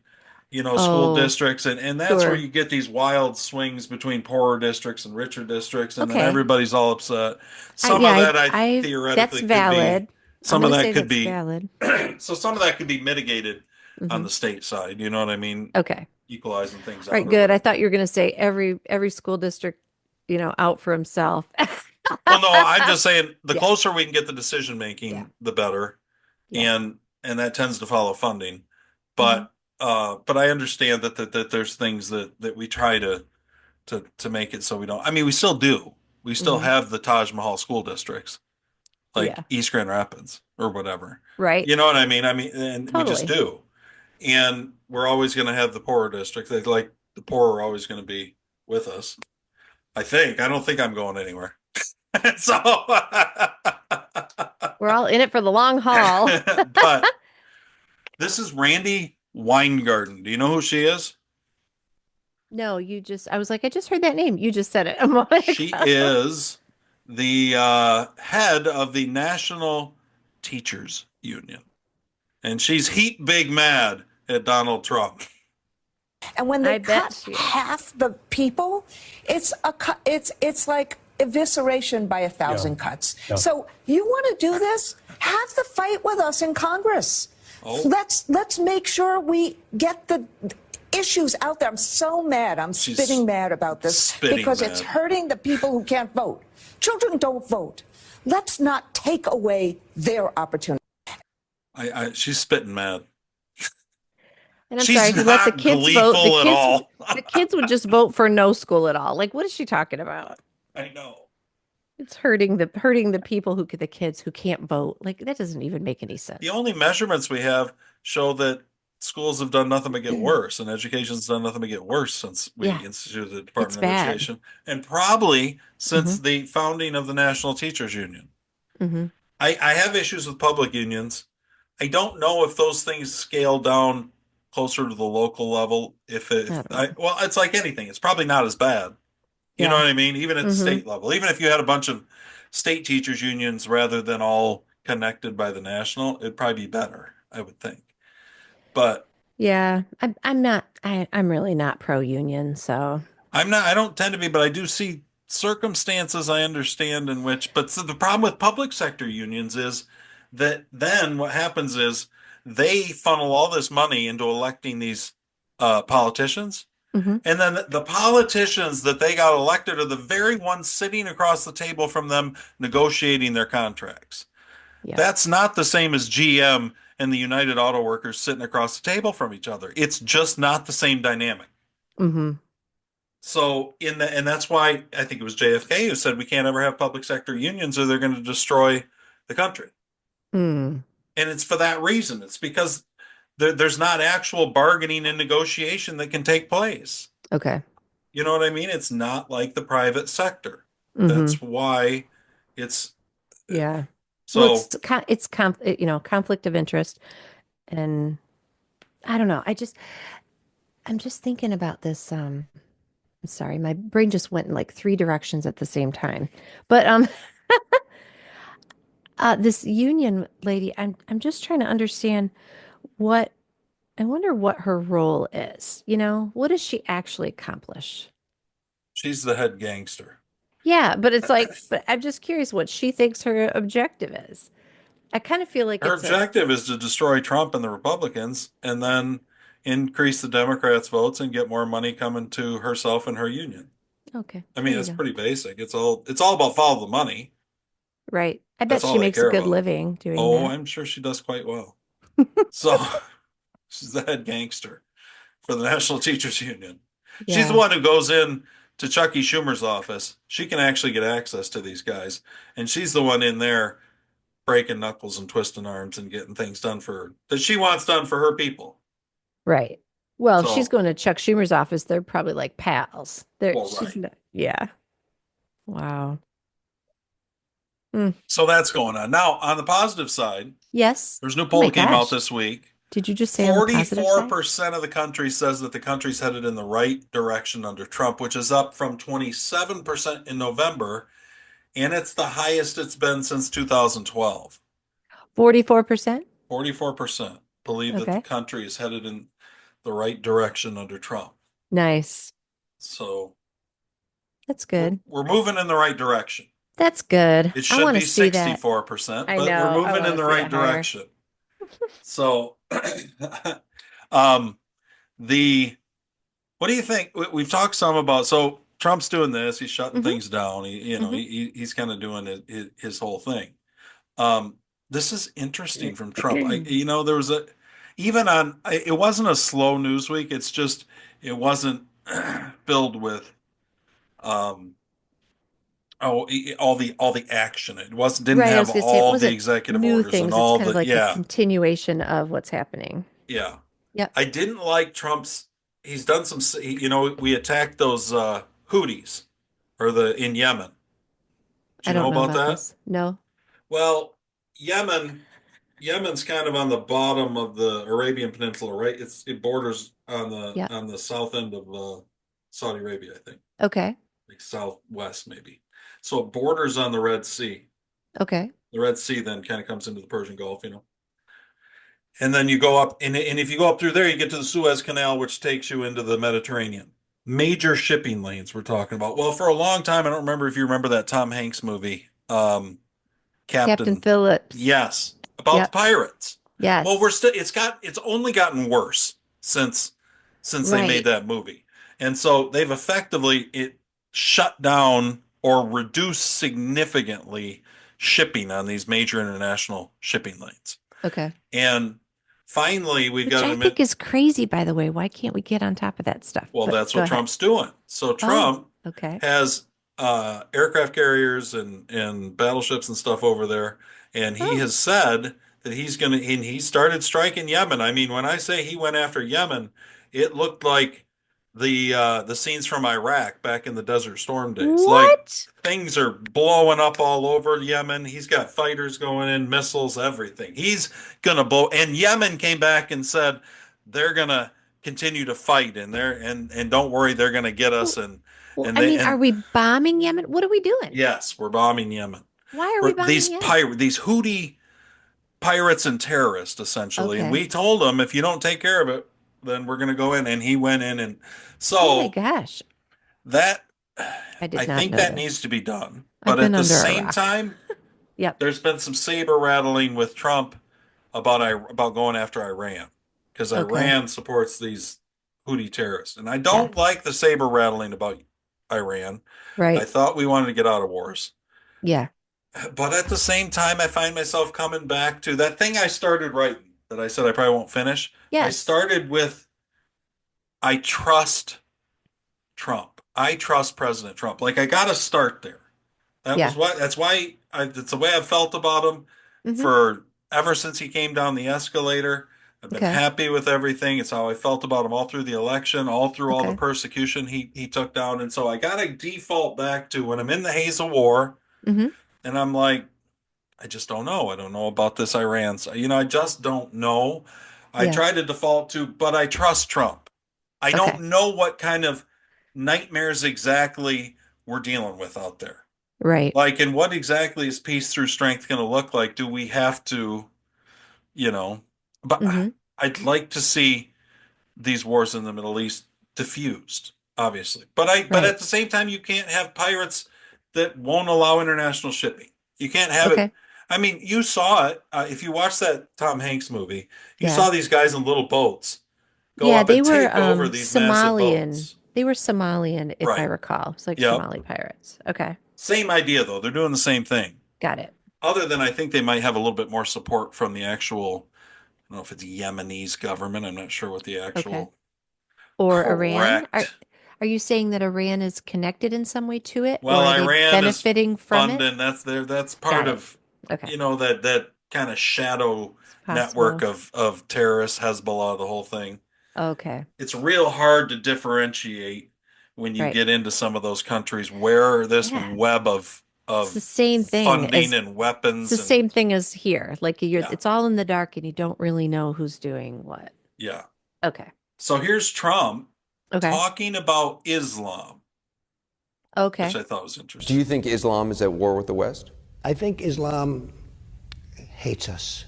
school Oh, districts, and that's where sure. you get these wild swings between poorer districts and richer districts, and then Okay. everybody's all upset. I Some yeah, of that I that's theoretically could be valid. I'm some of gonna that say could that's be valid. so some of that could be mitigated on Hmm. the state side, you know what I mean, Okay. equalizing things All out right, or good. I whatever. thought you were gonna say every school district, out for himself. Well, no, I'm just saying the Yeah. closer we can get the decision making, Yeah. the better. Yeah. And that tends to follow funding. Mhm. But I understand that there's things that we try to make it so we don't. I mean, we still do. We still Mhm. have the Taj Mahal school districts, like Yeah. East Grand Rapids or whatever. Right. You know what I mean? I mean, and we just Totally. do. And we're always going to have the poorer districts. Like the poor are always going to be with us. I think. I don't think I'm going anywhere. So, We're all in it for the long haul. but this is Randy Weingarten. Do you know who she is? No, I was like, I just heard that name. You just said it a moment She ago. is the head of the National Teachers Union, and she's heat big mad at Donald Trump. And when I they bet cut she is. half the people, it's like evisceration by 1,000 cuts. So you want to do this? Have the fight with us in Congress. Oh. Let's make sure we get the issues out there. I'm so mad. I'm She's spitting mad about this spitting because mad. it's hurting the people who can't vote. Children don't vote. Let's not take away their opportunity. She's spitting mad. And I'm She's sorry, if you let the not kids vote, gleeful at all. the kids would just vote for no school at all. Like, what is she talking about? I know. It's hurting the people the kids who can't vote. Like, that doesn't even make any sense. The only measurements we have show that schools have done nothing but get worse, and education's done nothing but get worse since we Yeah. instituted the It's Department of bad. Education, and probably since the founding of the National Teachers Union. Mm-hmm. I have issues with public unions. I don't know if those things scale down closer to the local level. Well, it's like anything. It's probably not as bad. You know Yeah. what I mean? Even at the state level, even if you had a bunch of state teachers unions rather than all connected by the national, it'd probably be better, I would think. But Yeah. I'm really not pro union, so I don't tend to be, but I do see circumstances I understand in which, but so the problem with public sector unions is that then what happens is they funnel all this money into electing these politicians. Mhm. And then the politicians that they got elected are the very ones sitting across the table from them negotiating their contracts. Yeah. That's not the same as GM and the United Auto Workers sitting across the table from each other. It's just not the same dynamic. Mm-hmm. So and that's why I think it was JFK who said we can't ever have public sector unions or they're going to destroy the country. Mm. And it's for that reason. It's because there's not actual bargaining and negotiation that can take place. Okay. You know what I mean? It's not like the private sector. Mm-hmm. That's why it's Yeah. so. Well, conflict of interest, and I don't know. I'm just thinking about this. I'm sorry, my brain just went in like three directions at the same time. But this union lady, I'm just trying to understand what I wonder what her role is. What does she actually accomplish? She's the head gangster. Yeah, but it's like, but I'm just curious what she thinks her objective is. I kind of feel like Her it's objective is to destroy Trump and the Republicans and then increase the Democrats' votes and get more money coming to herself and her union. okay. I mean, there you it's go. pretty basic. It's all about follow the money. Right. I bet That's all she they makes a care good about. living doing Oh, that. I'm sure she does quite well. So she's the head gangster for the National Teachers Union. She's the Yeah. one who goes in to Chucky Schumer's office. She can actually get access to these guys. And she's the one in there breaking knuckles and twisting arms and getting things done that she wants done for her people. Right. Well, if she's So, going to Chuck Schumer's office, they're probably like pals. well, She's right. not, yeah. Wow. So that's going on. Now, on the positive side, Yes. there's a new Oh poll my that came out gosh. this week. Did you just say on the positive side? 44% of the country says that the country's headed in the right direction under Trump, which is up from 27% in November, and it's the highest it's been since 2012. 44%? 44% believe that the Okay. country is headed in the right direction under Trump. Nice. So That's good. we're moving in the right direction. That's good. It I should want be to see that. 64%, I but know. we're I moving wanna in the see right it higher. direction. So, um, what do you think? We've talked some about, so Trump's doing this. He's shutting Mm-hmm. things down. Mm-hmm. He's kind of doing his whole thing. This is interesting from Trump. There was it wasn't a slow news week. It's just, it wasn't filled with, um, all the action. Didn't Right. I have was going to say it all the wasn't executive new orders and things. It's all kind of the, like a yeah, continuation of what's happening. yeah. Yep. I didn't like Trump's. He's done some. We attacked those Houthis, in Yemen. Do I you know don't know about about that? this. No. Well, Yemen's kind of on the bottom of the Arabian Peninsula, right? It borders Yeah. on the south end of Saudi Arabia, I think, Okay. like southwest maybe. So it borders on the Red Sea. Okay. The Red Sea then kind of comes into the Persian Gulf, and then you go up, and if you go up through there, you get to the Suez Canal, which takes you into the Mediterranean. Major shipping lanes we're talking about. Well, for a long time, I don't remember if you remember that Tom Hanks movie, Captain Captain. Phillips. Yes, about the Yep. pirates. Well, Yes. it's only gotten worse since they made Right. that movie. And so they've effectively it shut down or reduced significantly shipping on these major international shipping lanes. Okay. And finally, we've Which got to I admit, think is crazy, by the way. Why can't we get on top of that stuff? well, But that's go what ahead. Trump's doing. So Oh, Trump okay. has aircraft carriers and battleships and stuff over there, and he Oh, has said that and he started striking Yemen. I mean, when I say he went after Yemen, it looked like the scenes from Iraq back in the Desert Storm days. Like, what? things are blowing up all over Yemen. He's got fighters going in, missiles, everything. He's gonna blow. And Yemen came back and said they're gonna continue to fight, and don't worry, they're gonna get us. Well, And I they mean, are and we bombing Yemen? What are we doing? Yes, we're bombing Yemen. Why are we bombing Yemen? These Houthi pirates and terrorists, essentially. And Okay. we told him, if you don't take care of it, then we're going to go in. And he went in, and Oh my so gosh. that I did I not think know that this. needs to be done. I've But been at the under a same rock. time, Yep. there's been some saber rattling with Trump about going after Iran, because Okay. Iran supports these Houthi terrorists, and I don't Yes. like the saber rattling about Iran. I Right. thought we wanted to get out of wars. Yeah. But at the same time, I find myself coming back to that thing I started writing that I said I probably won't finish. I Yes. started with, I trust Trump. I trust President Trump. Like, I got to start there. Yeah. That's the way I've felt about him Mm-hmm. for ever since he came down the escalator. I've been Okay. happy with everything. It's how I felt about him all through the election, all through all the Okay. persecution he took down. And so I got to default back to when I'm in the haze of war Mm-hmm. and I'm like, I just don't know. I don't know about this Iran. I just don't know. I Yeah. try to default to, but I trust Trump. I Okay. don't know what kind of nightmares exactly we're dealing with out there. Right. Like, and what exactly is peace through strength going to look like? Do we have to, you know, but Mm-hmm. I'd like to see these wars in the Middle East diffused, obviously. But Right. at the same time, you can't have pirates that won't allow international shipping. You can't have it. Okay. I mean, you saw it. If you watched that Tom Hanks movie, you Yeah. saw these guys in little boats go Yeah, up they and were take over these massive Somalian. boats. They were Somalian, if I Right. recall. It's like Yep. Somali pirates. Okay. Same idea, though. They're doing the same thing. Got it. Other than I think they might have a little bit more support from the actual, I don't know if it's Yemenis government. I'm not sure what the Okay. actual Or Iran? correct. Are you saying that Iran is connected in some way to it? Well, Or are they Iran is benefiting from it? funding. That's part Got it. of, Okay. that kind of shadow network Possible. of terrorists, Hezbollah, the whole thing. Okay. It's real hard to differentiate when you Right. get into some of those countries where this Yeah. web It's of the same thing funding as and it's weapons the and same thing as here. Like yeah, it's all in the dark and you don't really know who's doing what. yeah. Okay. So here's Trump Okay. talking about Islam, which Okay. I thought was Do interesting. you think Islam is at war with the West? I think Islam hates us.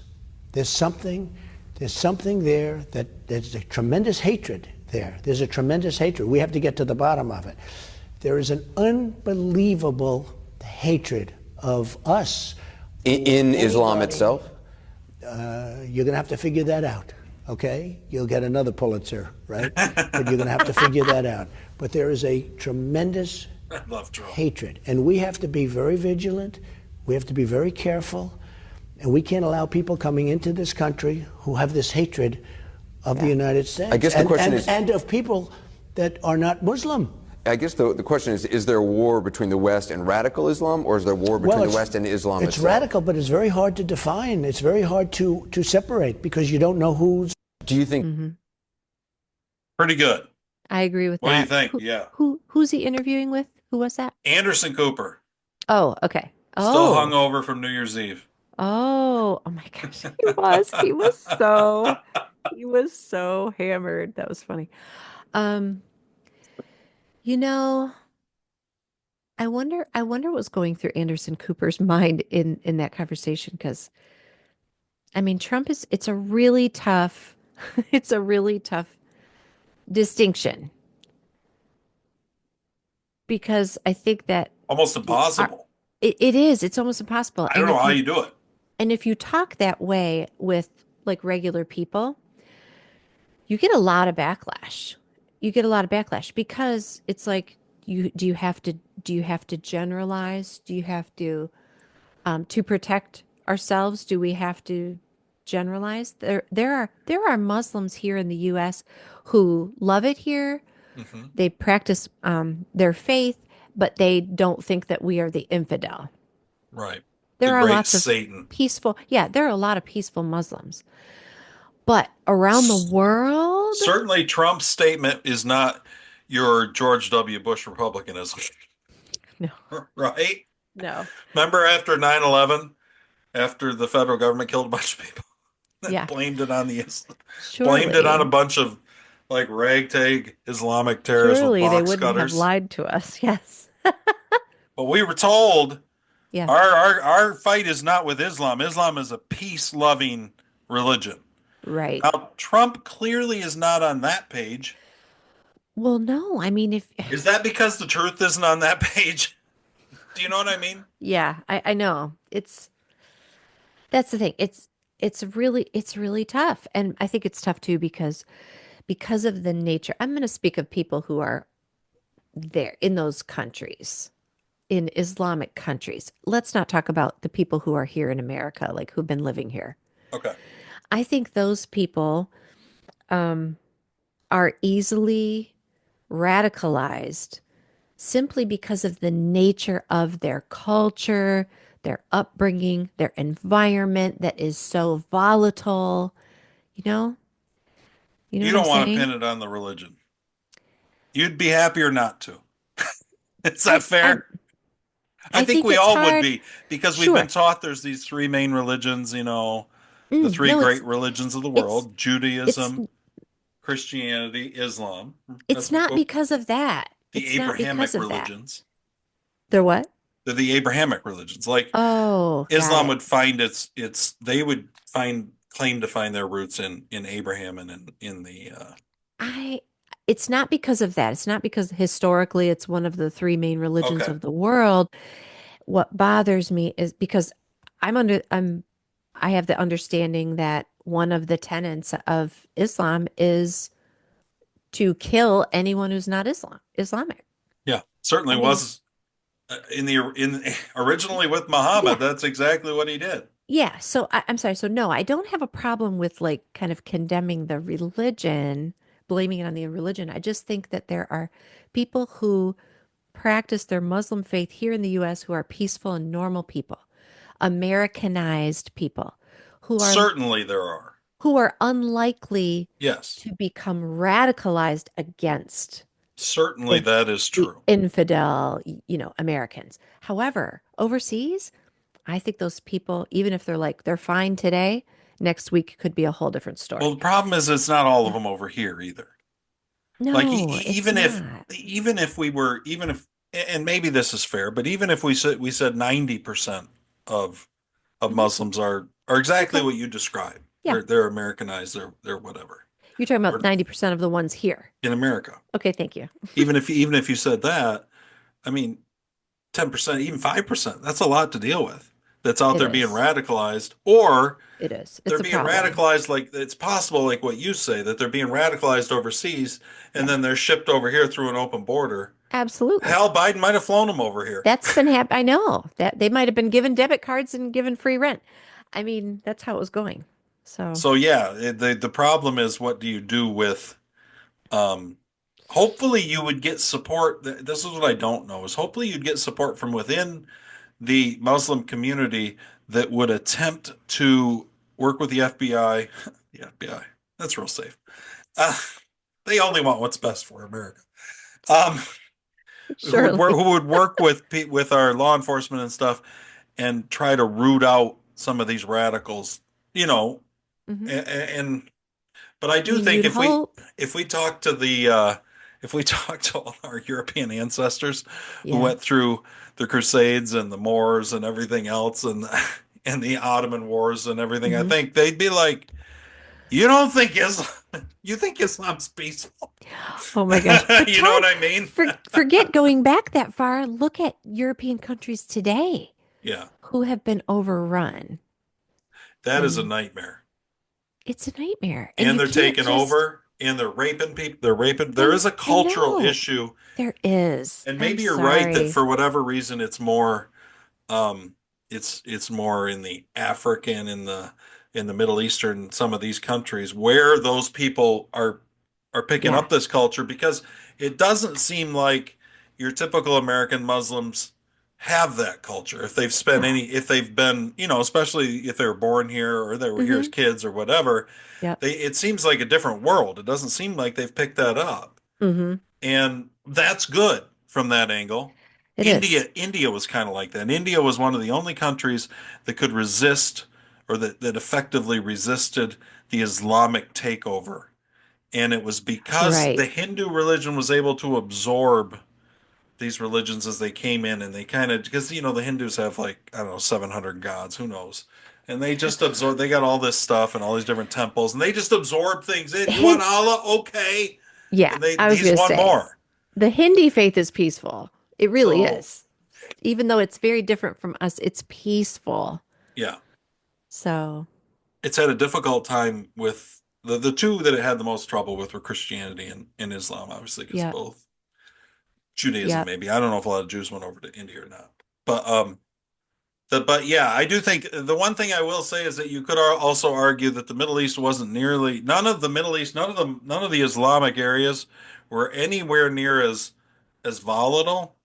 There's something there that there's a tremendous hatred there. There's a tremendous hatred. We have to get to the bottom of it. There is an unbelievable hatred of us. In Islam Anybody. itself? You're going to have to figure that out. okay, you'll get another Pulitzer, right? But you're going to have to figure that out. But there is a tremendous I love Trump. hatred, and we have to be very vigilant. We have to be very careful, and we can't allow people coming into this country who have this hatred of the United States. I guess the question is, and of people that are not Muslim. I guess the question is there a war between the West and radical Islam, or is there a war between the West and Islam It's itself? radical, but it's very hard to define. It's very hard to separate because you don't know who's. Do you think Pretty good. I agree with What do that. you think? Yeah. Who's he interviewing with? Who was that? Anderson Cooper, Oh, okay. still Oh, hungover from New Year's Eve. oh my gosh, he was. He was so hammered. That was funny. Um, you know, I wonder what was going through Anderson Cooper's mind in that conversation because I mean, it's a really tough it's a really tough distinction because I think that Almost impossible. it is. It's almost impossible. I don't know how you do it. And if you talk that way with like regular people, you get a lot of backlash. You get a lot of backlash because it's like do you have to generalize? Do you have to protect ourselves? Do we have to generalize? There are Muslims here in the US who love it here. Mm-hmm. They practice their faith, but they don't think that we are the infidel. Right. There The are great lots of Satan. peaceful, yeah, there are a lot of peaceful Muslims. But around the world, Certainly, Trump's statement is not your George W. Bush Republicanism. no, Right? no. Remember after 9/11, after the federal government killed a bunch of people, Yeah. blamed it on the Surely, blamed it on a bunch of like ragtag Islamic terrorists with surely they box wouldn't have cutters. lied to us. Yes. But we were told Yeah. our fight is not with Islam. Islam is a peace-loving religion. Right. Now, Trump clearly is not on that page. Well, no. I mean, if Is that because the truth isn't on that page? Do you know what I mean? yeah, I know. That's the thing. It's really tough. And I think it's tough too because of the nature. I'm going to speak of people who are there in those countries, in Islamic countries. Let's not talk about the people who are here in America, like who've been living here. Okay. I think those people are easily radicalized simply because of the nature of their culture, their upbringing, their environment that is so volatile. You know? You know You what don't I'm want to saying? pin it on the religion. You'd be happier not to. Is I- that fair? I think think we it's all would hard. be because we've Sure. been taught there's these three main religions, the three No, great religions of the world, it's Judaism, Christianity, Islam. it's That's not because of that. the It's not Abrahamic because of that. religions. They're what? They're the Abrahamic religions. Like Oh, got Islam it. would find they would claim to find their roots in Abraham and in the It's not because of that. It's not because historically it's one of the three main religions Okay. of the world. What bothers me is because I have the understanding that one of the tenets of Islam is to kill anyone who's not Islamic. yeah, certainly I mean- was in originally with Muhammad. Yeah. That's exactly what he did. Yeah, so I'm sorry. So no, I don't have a problem with like kind of condemning the religion, blaming it on the religion. I just think that there are people who practice their Muslim faith here in the US who are peaceful and normal people, Americanized people Certainly there are. who are unlikely Yes, to become radicalized against certainly that is the true. infidel, Americans. However, overseas, I think those people, even if they're fine today, next week could be a whole different story. Well, the problem is it's not all of them over here either. No, Like it's even not. if and maybe this is fair, but even if we said 90% of Muslims are exactly Okay. what you described. Yeah. They're Americanized, they're whatever. You're talking Or- about 90% of the ones here. In America. Okay, thank you. Even if you said that, I mean 10%, even 5%, that's a lot to deal with. that's out It there being is. radicalized, or It is. It's they're a being problem. radicalized, like it's possible, like what you say, that they're being radicalized overseas and then they're shipped over here through an open border. Absolutely. Hell, Biden might have flown them over here. That's been happening. I know that they might have been given debit cards and given free rent. I mean, that's how it was going. So, So yeah, the problem is, what do you do with hopefully you would get support. This is what I don't know, is hopefully you'd get support from within the Muslim community that would attempt to work with the FBI. The FBI, that's real safe. Uh, they only want what's best for America. Um, surely. who would work with our law enforcement and stuff, and try to root out some of these radicals, you know, Mhm. and but I I do mean, think you'd hope. if we talk to if we talk to all our European ancestors who Yeah. went through the Crusades and the Moors and everything else, and and the Ottoman Wars and everything, I Mhm. think they'd be like, "You don't think Islam? You think Islam's peaceful?" Oh my gosh. But You know Todd, what I mean? forget going back that far. Look at European countries today Yeah, who have been overrun. that is a And nightmare. it's a nightmare. And And you they're can't taking just, over, and they're raping people. They're raping. There is a I cultural know. issue, There is. and I'm maybe you're right that sorry. for whatever reason it's more um it's more in the African, in the Middle Eastern, some of these countries where those people are picking Yeah. up this culture, because it doesn't seem like your typical American Muslims have that culture. If they've spent No. any, if they've been, especially if they were born here or they were here as Mm-hmm. kids or whatever, Yep. it seems like a different world. It doesn't seem like they've picked that up. Mm-hmm. And that's good from that angle. It is. India was kind of like that. India was one of the only countries that could resist, or that effectively resisted the Islamic takeover. And it was because Right. the Hindu religion was able to absorb these religions as they came in, and they kind of, because the Hindus have, like, I don't know, 700 gods, who knows, and they just absorb. They got all this stuff and all these different temples, and they just absorb things in. You want Hin Allah? Okay. Yeah, And I was he's going to one say more. the Hindi faith is peaceful. It really So is. Even though it's very different from us, it's peaceful. yeah, So, it's had a difficult time with the two that it had the most trouble with were Christianity and Islam, obviously, because yeah, both, Judaism yeah. maybe. I don't know if a lot of Jews went over to India or not, but but yeah, I do think the one thing I will say is that you could also argue that the Middle East wasn't nearly, none of the Middle East, none of the Islamic areas were anywhere near as volatile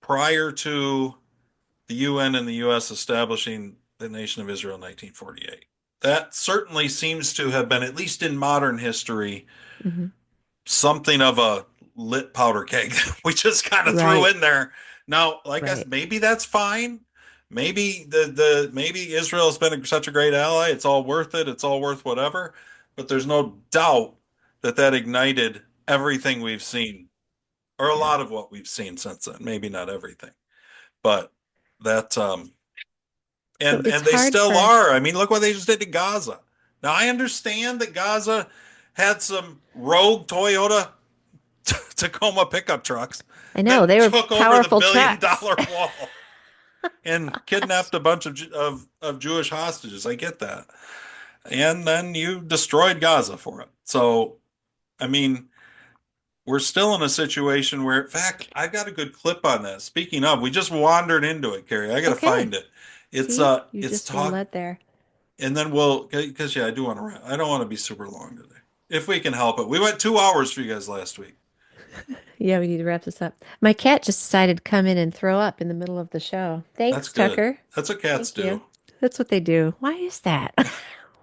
prior to the UN and the US establishing the nation of Israel in 1948. That certainly seems to have been, at least in modern history, Hmm. something of a lit powder keg we just kind of threw Right, in there. Now, like right. maybe that's fine. Maybe maybe Israel has been such a great ally. It's all worth it. It's all worth whatever. But there's no doubt that ignited everything we've seen, or a Yeah. lot of what we've seen since then. Maybe not everything, but that So it's and they hard still for, are. I mean, look what they just did to Gaza. Now I understand that Gaza had some rogue Toyota Tacoma pickup trucks I know, that they were took over the powerful billion trucks. dollar wall and kidnapped a bunch of Jewish hostages. I get that. And then you destroyed Gaza for it. So, I mean, we're still in a situation where, in fact, I've got a good clip on that. Speaking of, we just wandered into it, Carrie. I got to Okay. find it. See, you It's just been talk, led there. and then because yeah, I do want to. I don't want to be super long today, if we can help it. We went 2 hours for you guys last week. Yeah, we need to wrap this up. My cat just decided to come in and throw up in the middle of the show. That's Thanks, good. Tucker. That's what cats Thank you. do. That's what they do. Why is that?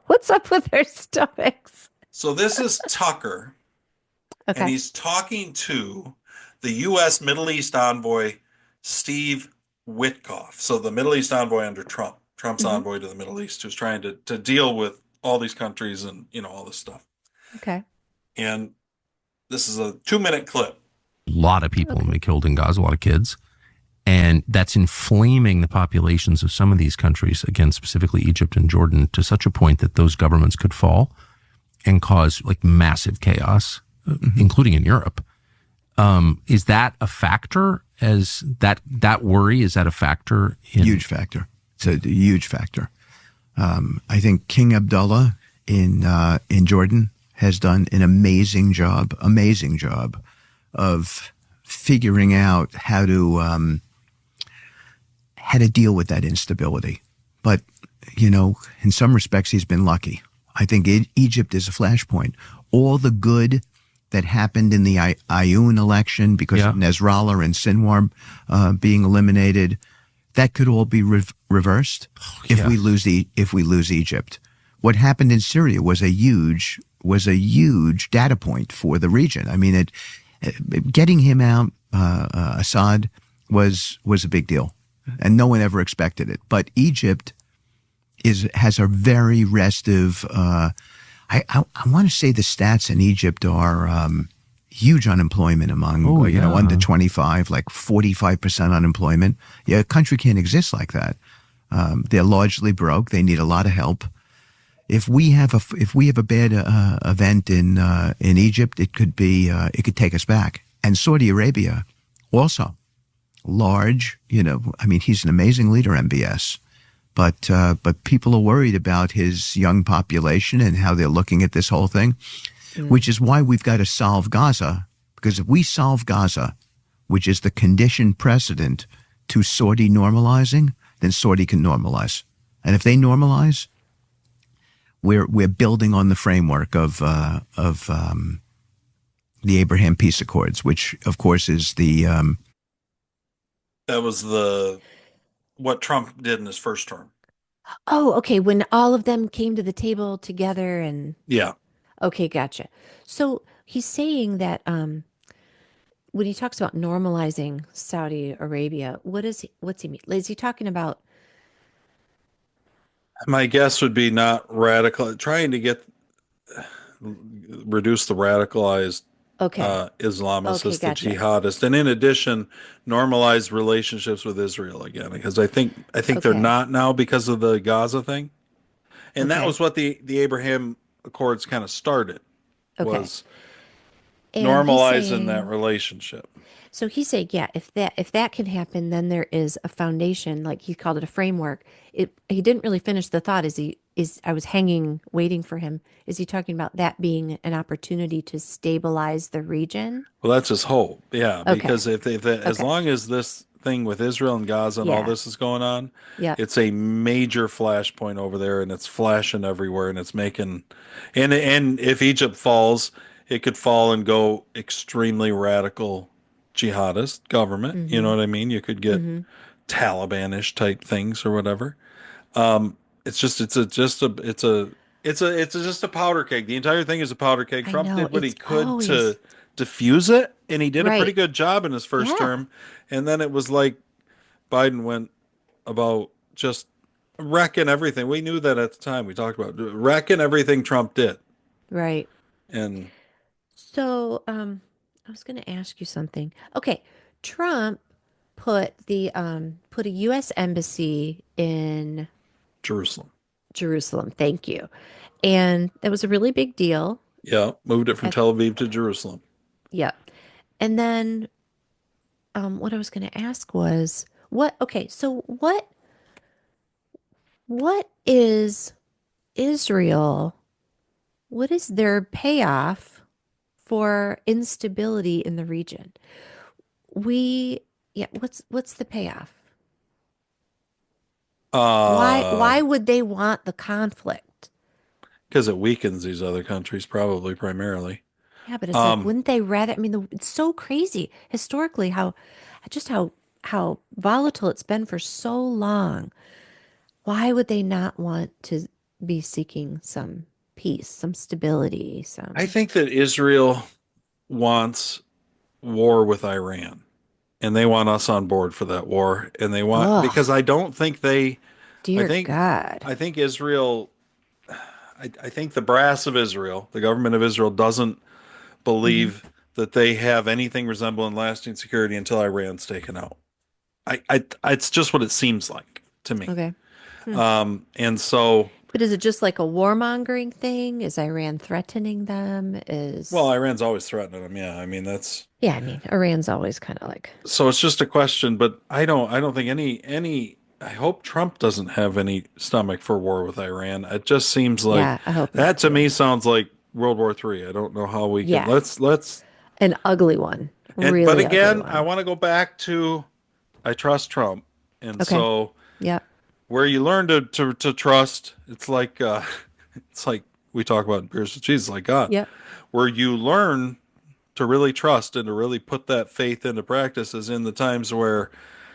What's up with their stomachs? So this is Tucker, and Okay. he's talking to the U.S. Middle East envoy, Steve Witkoff. So the Middle East envoy under Trump, Trump's Hmm. envoy to the Middle East, who's trying to deal with all these countries and all this stuff. Okay. And this is a 2-minute clip. A lot of people have been killed in Gaza, a lot of kids. And that's inflaming the populations of some of these countries, again, specifically Egypt and Jordan, to such a point that those governments could fall and cause like massive chaos, including in Europe. Is that a factor? As that worry, is that a factor? Huge factor. It's a huge factor. I think King Abdullah in Jordan has done an amazing job of figuring out how to deal with that instability. But, in some respects, he's been lucky. I think Egypt is a flashpoint. All the good that happened in the Ayoun election because of Nasrallah and Sinwar being eliminated, that could all be reversed if we lose Egypt. What happened in Syria was a huge data point for the region. I mean, getting him out, Assad, was a big deal, and no one ever expected it. But Egypt has a very restive. I want to say the stats in Egypt are huge unemployment among under 25, like 45% unemployment. Yeah, a country can't exist like that. They're largely broke. They need a lot of help. If we have a bad event in Egypt, it could take us back. And Saudi Arabia also large. I mean, he's an amazing leader, MBS. But people are worried about his young population and how they're looking at this whole thing, which is why we've got to solve Gaza. Because if we solve Gaza, which is the conditioned precedent to Saudi normalizing, then Saudi can normalize. And if they normalize, we're building on the framework of the Abraham Peace Accords, which of course is the that was what Trump did in his first term. Oh, okay. When all of them came to the table together and Yeah. Okay, gotcha. So he's saying that when he talks about normalizing Saudi Arabia, what's he mean? Is he talking about? My guess would be not radical, trying to reduce the radicalized Islamists, Okay, the gotcha. jihadists, and in addition, normalize relationships with Israel again, because I think they're Okay. not now because of the Gaza thing, and that Okay. was what the Abraham Accords kind of started, Okay. was And he's normalizing that saying, relationship. so he's saying, yeah, if that can happen, then there is a foundation, like he called it a framework. He didn't really finish the thought. I was hanging, waiting for him. Is he talking about that being an opportunity to stabilize the region? Well, that's his hope, yeah, Okay. because as Okay. long as this thing with Israel and Gaza and all Yeah. this is going on, Yeah. it's a major flashpoint over there, and it's flashing everywhere, and it's making, and if Egypt falls, it could fall and go extremely radical jihadist government. You know Mm-hmm. what I mean? You could get Mm-hmm. Taliban-ish type things or whatever. It's just a powder keg. The entire thing is a powder keg. I Trump know. did what he It's could always to diffuse it, and he did a pretty right. good job in his first Yeah. term. And then it was like Biden went about just wrecking everything. We knew that at the time. We talked about wrecking everything Trump did. Right. And So, I was going to ask you something. Okay, Trump put a U.S. embassy in Jerusalem. Jerusalem. Thank you. And that was a really big deal. Yeah, moved it from At, Tel Aviv to Jerusalem. yeah. And then what I was going to ask was so what is Israel? What is their payoff for instability in the region? What's the payoff? Why would they want the conflict? Because it weakens these other countries, probably primarily. Yeah, but it's like, wouldn't they rather? I mean, it's so crazy historically how volatile it's been for so long. Why would they not want to be seeking some peace, some stability, I some? think that Israel wants war with Iran, and they want us on board for that war. And they want, because Ugh, I don't think I dear think, God. I think Israel, I think the brass of Israel, the government of Israel, doesn't Hmm. believe that they have anything resembling lasting security until Iran's taken out. It's just what it seems like to me. Okay. Hmm. And so, But is it just like a warmongering thing? Is Iran threatening them? well, Iran's always threatening them. Yeah, I mean Yeah, I mean, Iran's always kind of like, so it's just a question, but I don't think any I hope Trump doesn't have any stomach for war with Iran. It just seems like Yeah, I hope that not to too. me sounds like World War III. I don't know how we can Yeah, let's an ugly one, but really ugly again, I one. want to go back to I trust Trump. And Okay. so Yep. where you learn to trust, it's like it's like we talk about in Pierce with Jesus, like God, Yep. where you learn to really trust and to really put that faith into practice is in the times where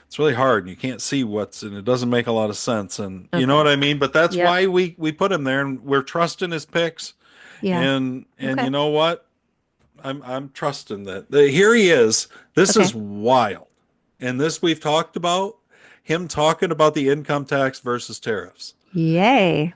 it's really hard and you can't see what's and it doesn't make a lot of sense and you know Okay. what I mean. But that's Yep. why we put him there and we're trusting his picks Yeah. and Okay. you know what? I'm trusting that. Here he is. This is Okay. wild. And this we've talked about him talking about the income tax versus tariffs. Yay.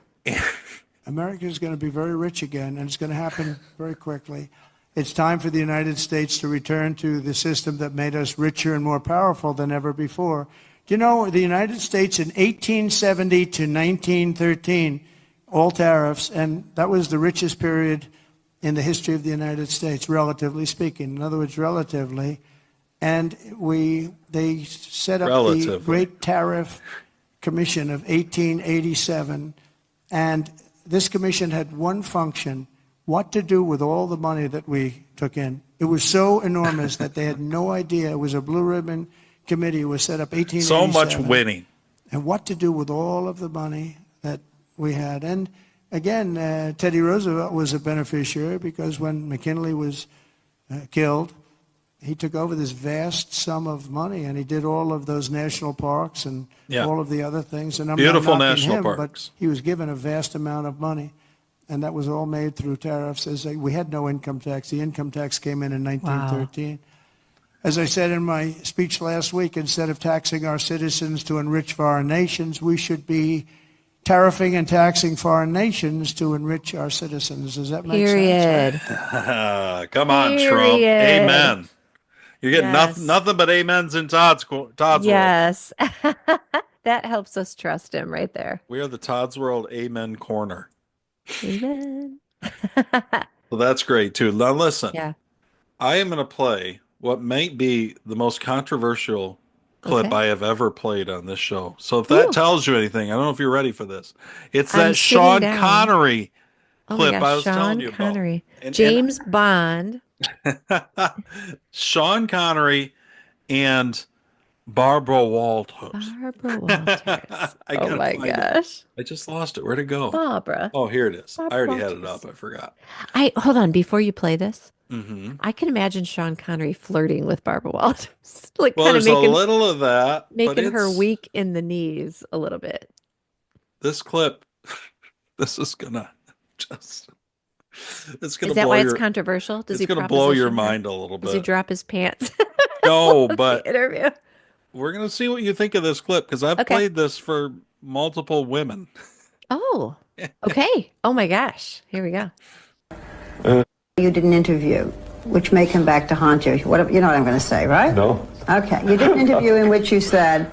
America is going to be very rich again, and it's going to happen very quickly. It's time for the United States to return to the system that made us richer and more powerful than ever before. Do you know the United States in 1870 to 1913, all tariffs, and that was the richest period in the history of the United States, relatively speaking. In other words, relatively. And they set up the Great Tariff Commission of 1887, and this commission had one function: what to do with all the money that we took in. It was so enormous that they had no idea. It was a blue ribbon committee. It was set up 1887. So much winning. And what to do with all of the money that we had. And again, Teddy Roosevelt was a beneficiary because when McKinley was killed, he took over this vast sum of money, and he did all of those national parks and all of the other things. And I'm beautiful not knocking national him, parks. but he was given a vast amount of money, and that was all made through tariffs. We had no income tax. The income tax came in 1913. Wow. As I said in my speech last week, instead of taxing our citizens to enrich foreign nations, we should be tariffing and taxing foreign nations to enrich our citizens. Does that make Period. sense? Come on, Trump. Amen. You're getting nothing but amens in Todd's world. Yes. That helps us trust him right there. We are the Todd's World Amen Corner. Amen. So that's great too. Now listen. Yeah. I am going to play what might be the most controversial clip I have ever played on this show. So if that tells you anything, I don't know if you're ready for this. It's that Sean Connery clip I was telling you Connery. about. James Bond. Sean Connery and Barbara Walters. Barbara Walters. Oh my gosh. I just lost it. Where'd it go? Barbara. Oh, here it is. Barbara I already Walters. had it up. I forgot. Hold on. Before you play this, I can imagine Sean Connery flirting with Barbara Walters. Well, there's a little of that. Making her weak in the knees a little bit. This clip, this is going to just... Is that why it's controversial? Does he going to blow your mind a little bit. Does he drop his pants? No, but interview. We're going to see what you think of this clip because I've played this for multiple women. Oh, okay. Oh my gosh. Here we go. You did an interview, which may come back to haunt you. You know what I'm going to say, right? No. Okay. You did an interview in which you said,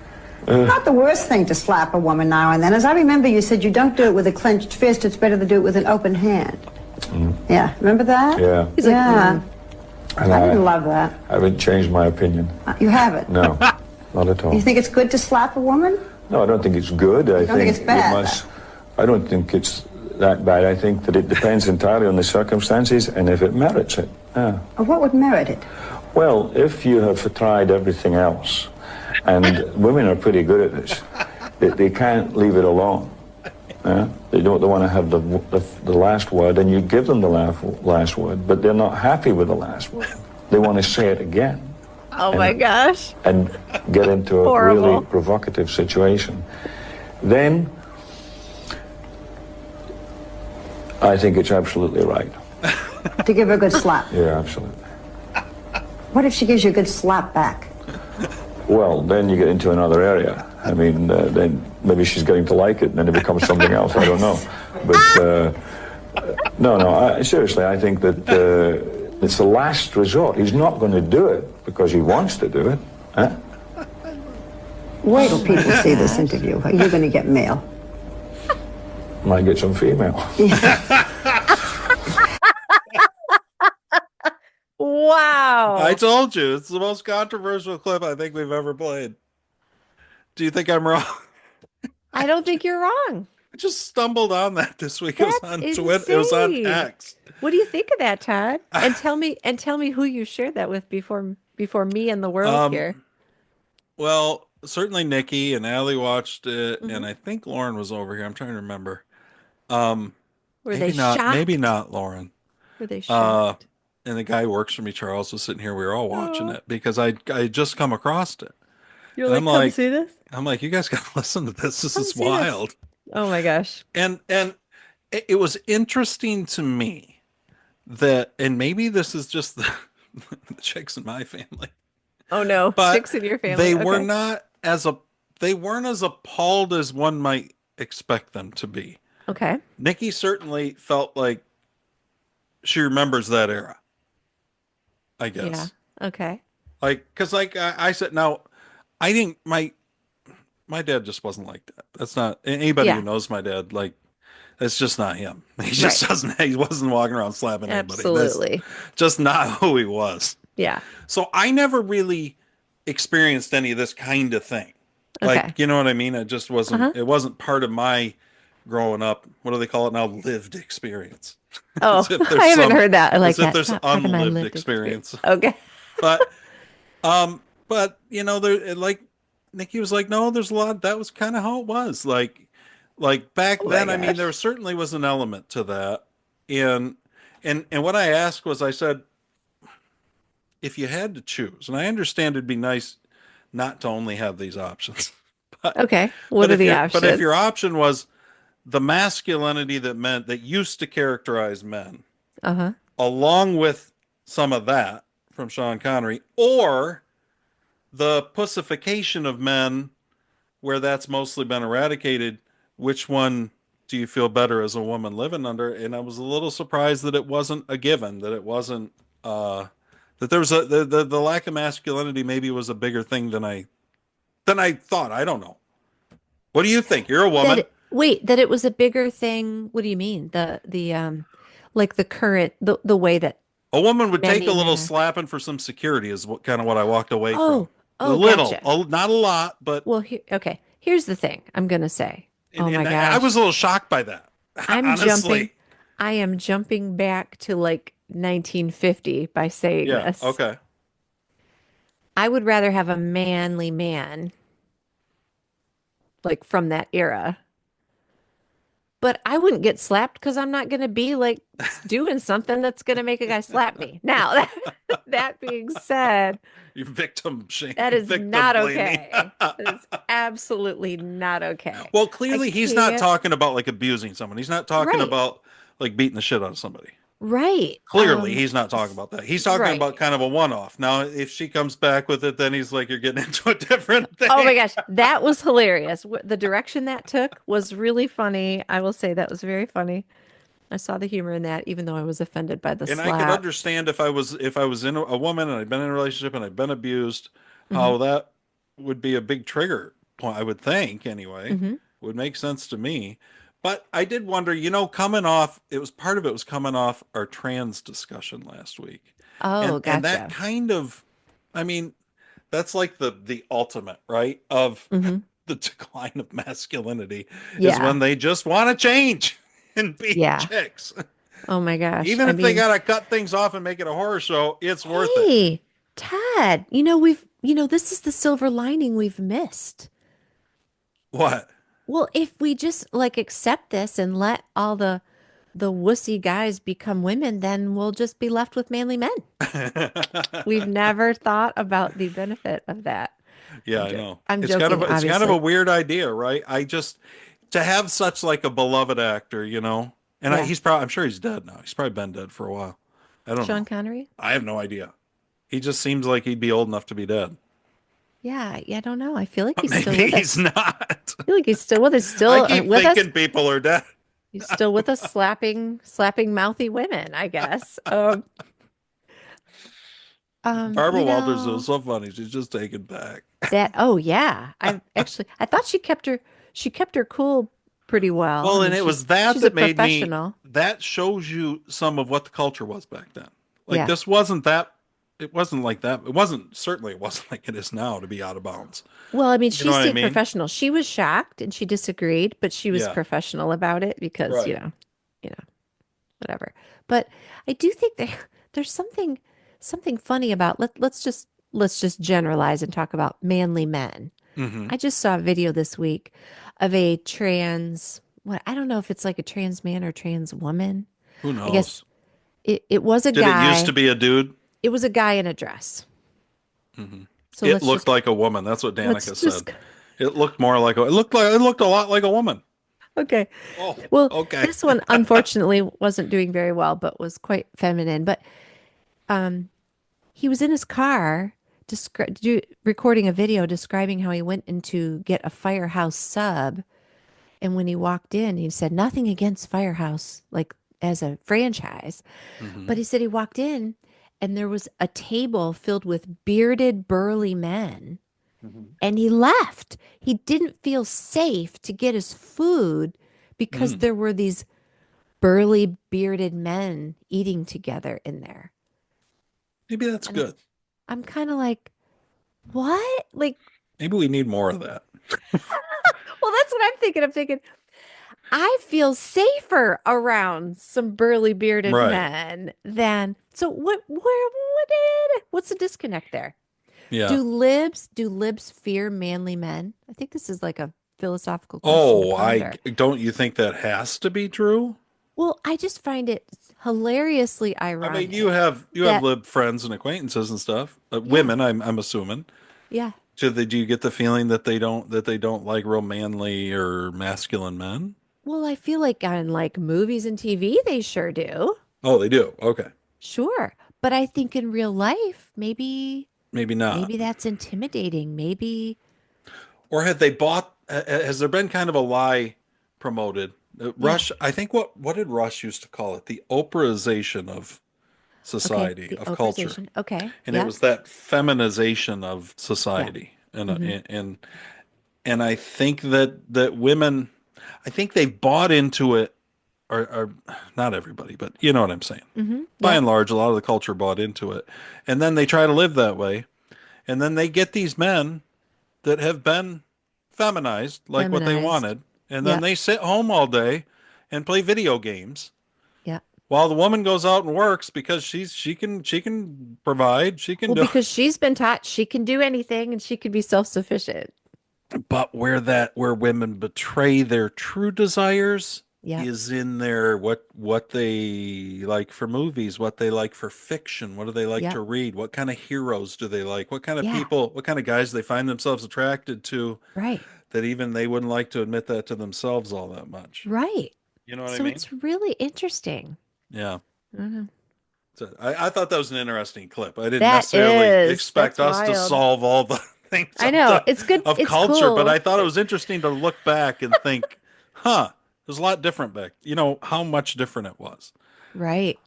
not the worst thing to slap a woman now and then. As I remember, you said you don't do it with a clenched fist. It's better to do it with an open hand. Yeah. Remember that? Yeah. He's like, And I didn't love that. I haven't changed my opinion. You haven't? No, not at all. You think it's good to slap a woman? No, I don't think it's good. I think it's bad? I don't think it's that bad. I think that it depends entirely on the circumstances and if it merits it. Yeah. What would merit it? Well, if you have tried everything else, and women are pretty good at this, they can't leave it alone. They want to have the last word, and you give them the last word, but they're not happy with the last word. They want to say it again. Oh my gosh. And get into a really provocative situation. Then I think it's absolutely right. To give her a good slap? Yeah, absolutely. What if she gives you a good slap back? Well, then you get into another area. I mean, then maybe she's getting to like it, and then it becomes something else. I don't know. But no, seriously, I think that it's the last resort. He's not going to do it because he wants to do it. Huh? Wait till people see this interview. You're going to get mail. Might get some female. Wow. I told you, it's the most controversial clip I think we've ever played. Do you think I'm wrong? I don't think you're wrong. I just stumbled on that this week. That's It was on Twitter. It was on insane. X. What do you think of that, Todd? And tell me who you shared that with before me and the world here. Well, certainly Nikki and Allie watched it, Mm-hmm. and I think Lauren was over here. I'm trying to remember. Were they shocked? Maybe not Lauren. Were they shocked? And the guy who works for me, Charles, was sitting here. We were all watching it because I had just come across it. You're And like, come see this? I'm like, you guys gotta listen to this. This Come is see this. wild. Oh my gosh. And it was interesting to me that, and maybe this is just the chicks in my family. Oh no, But chicks in your family. They Okay. weren't as appalled as one might expect them to be. Okay. Nikki certainly felt like she remembers that era, I guess. Yeah. Okay. Like, because I said, now, I think my dad just wasn't like that. That's not anybody who knows my dad. Like, that's just not him. He just doesn't. He wasn't walking around slapping anybody. Absolutely. That's just not who he was. Yeah. So I never really experienced any of this kind of thing. Like, you know what I mean? It just wasn't. It wasn't part of my growing up. What do they call it now? Lived experience. Oh, I haven't heard that. I like that. If there's Not part of my unlived lived experience. Okay. But you know, there, like Nikki was like, no, there's a lot. That was kind of how it was. Like back then. I mean, there certainly was an element to that. And what I asked was, I said, if you had to choose, and I understand it'd be nice not to only have these options. But, okay. What are the options? But if your option was the masculinity that used to characterize men, along with some of that from Sean Connery, or the pussification of men, where that's mostly been eradicated, which one do you feel better as a woman living under? And I was a little surprised that it wasn't a given, that it wasn't that there was the lack of masculinity maybe was a bigger thing than I thought. I don't know. What do you think? You're a woman. That it was a bigger thing. What do you mean? The like the current the way that a woman would take a little slapping for some security is what I walked away from. Oh, a little, gotcha. not a lot, but well, here's the thing. I'm gonna say. Oh my gosh. I was a little shocked by that. Honestly. I am jumping back to like 1950 by saying this. Okay. I would rather have a manly man, like from that era. But I wouldn't get slapped because I'm not going to be like doing something that's going to make a guy slap me. Now, that being said, you're victim shaming. That is not okay. That is absolutely not okay. Well, clearly he's not talking about like abusing someone. He's not talking about like beating the shit out of somebody. Right. Clearly, he's not talking about that. He's talking about kind of a one-off. Now, if she comes back with it, then he's like, you're getting into a different thing. Oh my gosh, that was hilarious. The direction that took was really funny. I will say that was very funny. I saw the humor in that, even though I was offended by the slap. I could understand if I was in a woman and I'd been in a relationship and I'd been abused, how that would be a big trigger point. I would think anyway. Would make sense to me. But I did wonder, coming off our trans discussion last week. Oh, gotcha. And that kind of, I mean, that's like the ultimate, right? Of the decline of masculinity is when they just want to change and be chicks. Oh my gosh. Even if they got to cut things off and make it a horror show, it's worth it. Hey, Todd, this is the silver lining we've missed. What? Well, if we just like accept this and let all the wussy guys become women, then we'll just be left with manly men. We've never thought about the benefit of that. Yeah, I know. It's joking. It's kind of a weird idea, right? To have such like a beloved actor, and I'm sure he's dead now. He's probably been dead for a while. I don't know. Sean Connery? I have no idea. He just seems like he'd be old enough to be dead. Yeah, I don't know. I feel like he's Maybe still with us. He's not. I feel like he's still with us. Still I keep with thinking us. people are dead. He's still with us, slapping mouthy women, I guess. Barbara Walters was so funny. She's just taken back. Oh yeah. I thought she kept her cool pretty well. Well, and it was that made me. That shows you some of what the culture was back then. Like this wasn't that it wasn't like that. It wasn't certainly it wasn't like it is now to be out of bounds. Well, I mean, You she know what I stayed mean? professional. She was shocked and she disagreed, but she was Yeah. professional about it because, Right. whatever. But I do think there's something funny about let's just generalize and talk about manly men. Hmm. I just saw a video this week of a trans, what, I don't know if it's like a trans man or trans woman. Who I guess knows? it was a Did it used to guy. be a dude? It was a guy in a dress. Hmm. So It looked like a woman. That's what let's Danica just said. It looked more like it looked a lot like a woman. okay. Oh, Well, okay. this one unfortunately wasn't doing very well, but was quite feminine. But um, he was in his car recording a video describing how he went in to get a Firehouse sub. And when he walked in, he said nothing against Firehouse, like as a franchise. But Hmm. he said he walked in and there was a table filled with bearded, burly men. And he left. He didn't feel safe to get his food because Mm. there were these burly, bearded men eating together in there. Maybe that's And good. I'm kind of like, what? Like, Maybe we need more of that. well, that's what I'm thinking. I'm thinking, I feel safer around some burly, bearded Right. men than. So what's the disconnect there? Yeah. Do libs fear manly men? I think this is like a philosophical question to Oh, I ponder. don't you think that has to be true? Well, I just find it hilariously I mean, ironic you have that, lib friends and acquaintances and stuff. yeah, Women, I'm assuming. yeah. Do you get the feeling that they don't like real manly or masculine men? Well, I feel like on like movies and TV, they sure do. Oh, they do. Okay. Sure. But I think in real life, maybe Maybe not. maybe that's intimidating. Maybe, Or have they bought has there been kind of a lie promoted? yeah. Rush, I think what did Rush used to call it? The Oprahization of Okay, society, the of culture. operization. Okay. And it Yeah. was that feminization of Yeah. society. Mm-hmm. And I think that women, I think they've bought into it, or not everybody, but you know what I'm saying. Mm-hmm. By Yeah. and large, a lot of the culture bought into it, and then they try to live that way, and then they get these men that have been feminized, like what they Feminized. wanted, and then Yeah. they sit home all day and play video games Yeah. while the woman goes out and works because she can provide, she can Well, do. because she's been taught she can do anything and she can be self-sufficient. But where women betray their true desires Yeah. is in their what they like for movies, what they like for fiction, what do they like Yeah. to read, what kind of heroes do they like, what kind of Yeah. people, what kind of guys they find themselves attracted to Right. that even they wouldn't like to admit that to themselves all that much. Right. You know what I So mean? it's really interesting. Yeah. Mhm. So I thought that was an interesting clip. I didn't That necessarily is. expect That's us to wild. solve all the things I know. It's good. of It's culture, but I cool. thought it was interesting to look back and think, huh, it was a lot different back. You know, how much different it was. Right.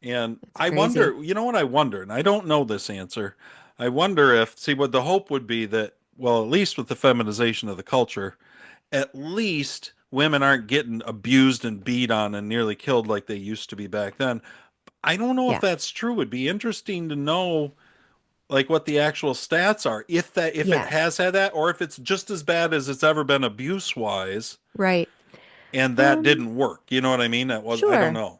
And It's I crazy. wonder, you know what I wonder, and I don't know this answer. I wonder if, see, what the hope would be that, well, at least with the feminization of the culture, at least women aren't getting abused and beat on and nearly killed like they used to be back then. I don't know if Yeah. that's true. It'd be interesting to know like what the actual stats are, if it Yeah. has had that, or if it's just as bad as it's ever been abuse wise, Right. and that didn't work. You know what I mean? That was I don't Sure. know.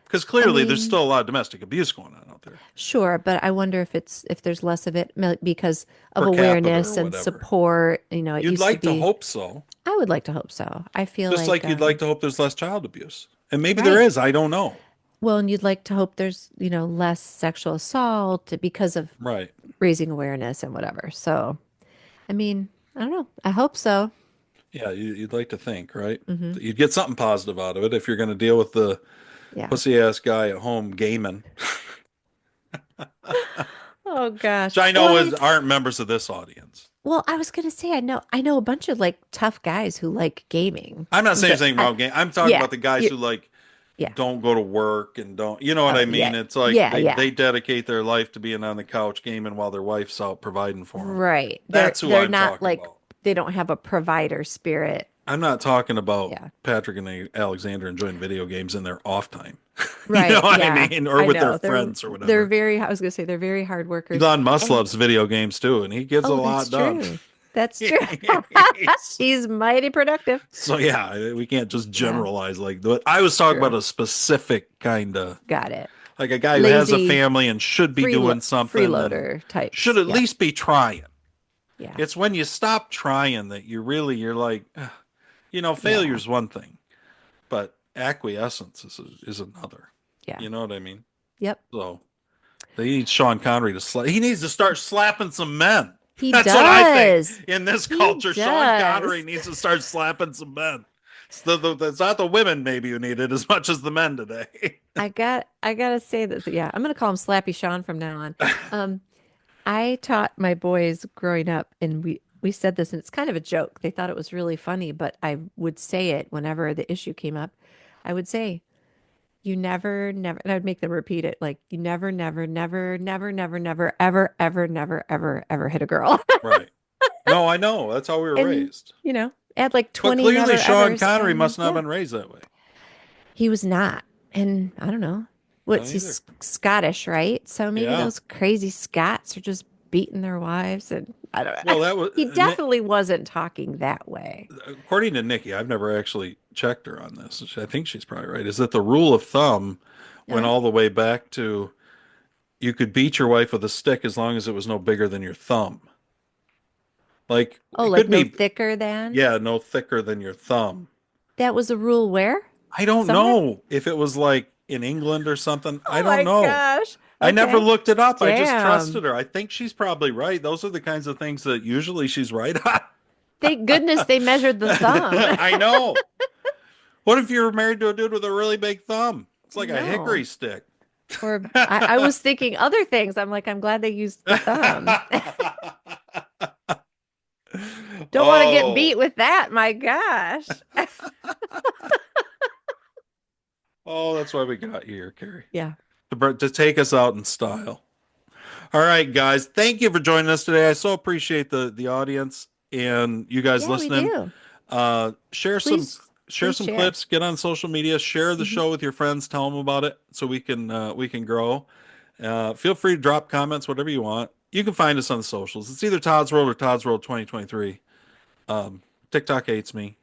Because I clearly there's mean, still a lot of domestic abuse going on out there. sure, but I wonder if there's less of it because of Per capita awareness or and whatever. support. It You'd used to like to be. hope so. I would like to hope so. I feel Just like, like you'd like to hope there's less child abuse. And maybe there right. is, I don't know. Well, and you'd like to hope there's, less sexual assault because of Right. raising awareness and whatever. So, I mean, I don't know. I hope so. Yeah, you'd like to think, right? Hmm. That you'd get something positive out of it if you're going to deal with the Yeah. pussy ass guy at home gaming. Oh gosh. Which I Well, know aren't members of this audience. I was gonna say I know a bunch of like tough guys who like gaming. I'm not saying But anything wrong game. I'm talking yeah, about the guys you, who like yeah. don't go to work and don't, you know what Oh I yeah. mean? It's like Yeah, yeah. they dedicate their life to being on the couch gaming while their wife's out providing for them. Right. They're That's who they're I'm not talking like about. they don't have a provider spirit I'm not talking about Yeah. Patrick and Alexander enjoying video games in their off time. Right. You know what yeah. I mean? Or I with know. their friends or whatever. They're very, I was going to say, they're very hard workers. Elon Musk And- loves video games too, and he gets a oh, lot that's done. true. That's true. He's mighty productive. So yeah, we can't just Yeah. generalize like that. I was talking True. about a specific kind of, Got it. like a guy who has a Lazy family and should be doing something. and Freeloader types. should at Yeah. least be trying. Yeah. It's when you stop trying that you're like, "Ugh." You know, failure's one thing, but acquiescence is another. Yeah. You know what I mean? Yep. So they need Sean Connery to slap. He needs to start slapping some men. He That's does. what I think. In this He culture, Sean does. Connery needs to start slapping some men. It's not the women maybe who need it as much as the men today. I gotta say that. Yeah, I'm gonna call him Slappy Sean from now on. I taught my boys growing up, and we said this, and it's kind of a joke. They thought it was really funny, but I would say it whenever the issue came up. I would say, "You never, never," and I'd make them repeat it, like, "You never, never, never, never, never, never, ever, ever, never, ever, ever hit a girl." Right. No, I know. That's how we were And, raised. You know, add like But 20 clearly, never Sean evers, Connery and must not have yeah. been raised that way. He was not. And I don't know. What's he's Scottish, right? So maybe Yeah. those crazy Scots are just beating their wives, and I don't know. Well, that was He definitely wasn't talking that way. according to Nikki. I've never actually checked her on this. I think she's probably right. Is that the rule of thumb went all the way back to you could beat your wife with a stick as long as it was no bigger than your thumb. Like Oh, it like could no be thicker than? yeah, no thicker than your thumb. That was a rule where? I don't Somewhere? know if it was like in England or something. I Oh don't my know. gosh. I never Okay. looked it up. I just Damn. trusted her. I think she's probably right. Those are the kinds of things that usually she's right on. Thank goodness they measured the thumb. I know. What if you're married to a dude with a really big thumb? It's like a No. hickory stick. Or I was thinking other things. I'm like, I'm glad they used the thumb. Don't want to get beat with that. My gosh. Oh, that's why we got you here, Carrie. Yeah. To take us out in style. All right, guys. Thank you for joining us today. I so appreciate the audience and you guys Yeah, we listening. do. Share Please some share. clips. Get on social media. Share the show with your friends. Tell them about it so we can grow. Feel free to drop comments, whatever you want. You can find us on the socials. It's either Todd's World or Todd's World 2023. TikTok hates me.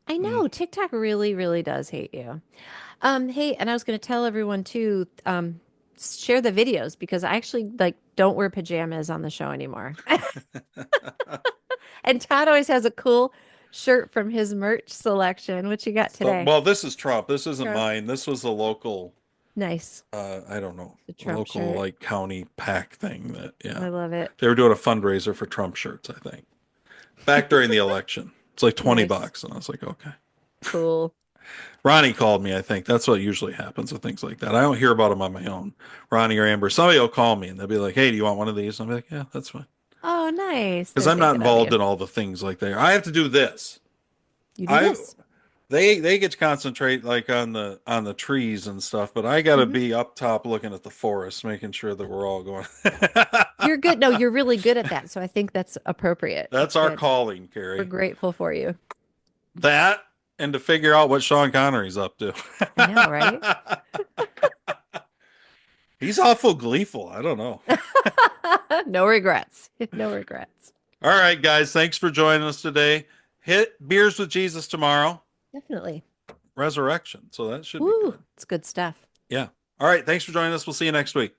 I know TikTok really, really does hate you. Hey, and I was going to tell everyone too, share the videos because I actually don't wear pajamas on the show anymore. And Todd always has a cool shirt from his merch selection. What you got today? Well, this is Trump. This isn't Trump. mine. This was a local. Nice. I don't know. The Trump Local shirt. county pack thing that I love it. They were doing a fundraiser for Trump shirts, I think. Back during the election. It's like $20 bucks. And I was like, okay. Cool. Ronnie called me, I think. That's what usually happens with things like that. I don't hear about them on my own. Ronnie or Amber, somebody will call me and they'll be like, hey, do you want one of these? And I'll be like, yeah, that's fine. Oh, nice. Because They're I'm not thinking of involved you. in all the things like that. I have to do this. You do this. They get to concentrate like on the trees and stuff, but I got to be up top looking at the forest, making sure that we're all going. You're good. No, you're really good at that. So I think that's appropriate. That's our Good. calling, Carrie. We're grateful for you. That and to figure out what Sean Connery's up to. I know, right? He's awful gleeful. I don't know. No regrets. No regrets. All right, guys. Thanks for joining us today. Hit Beers with Jesus tomorrow. Definitely. Resurrection. So that should be Woo, good. it's good stuff. Yeah. All right. Thanks for joining us. We'll see you next week.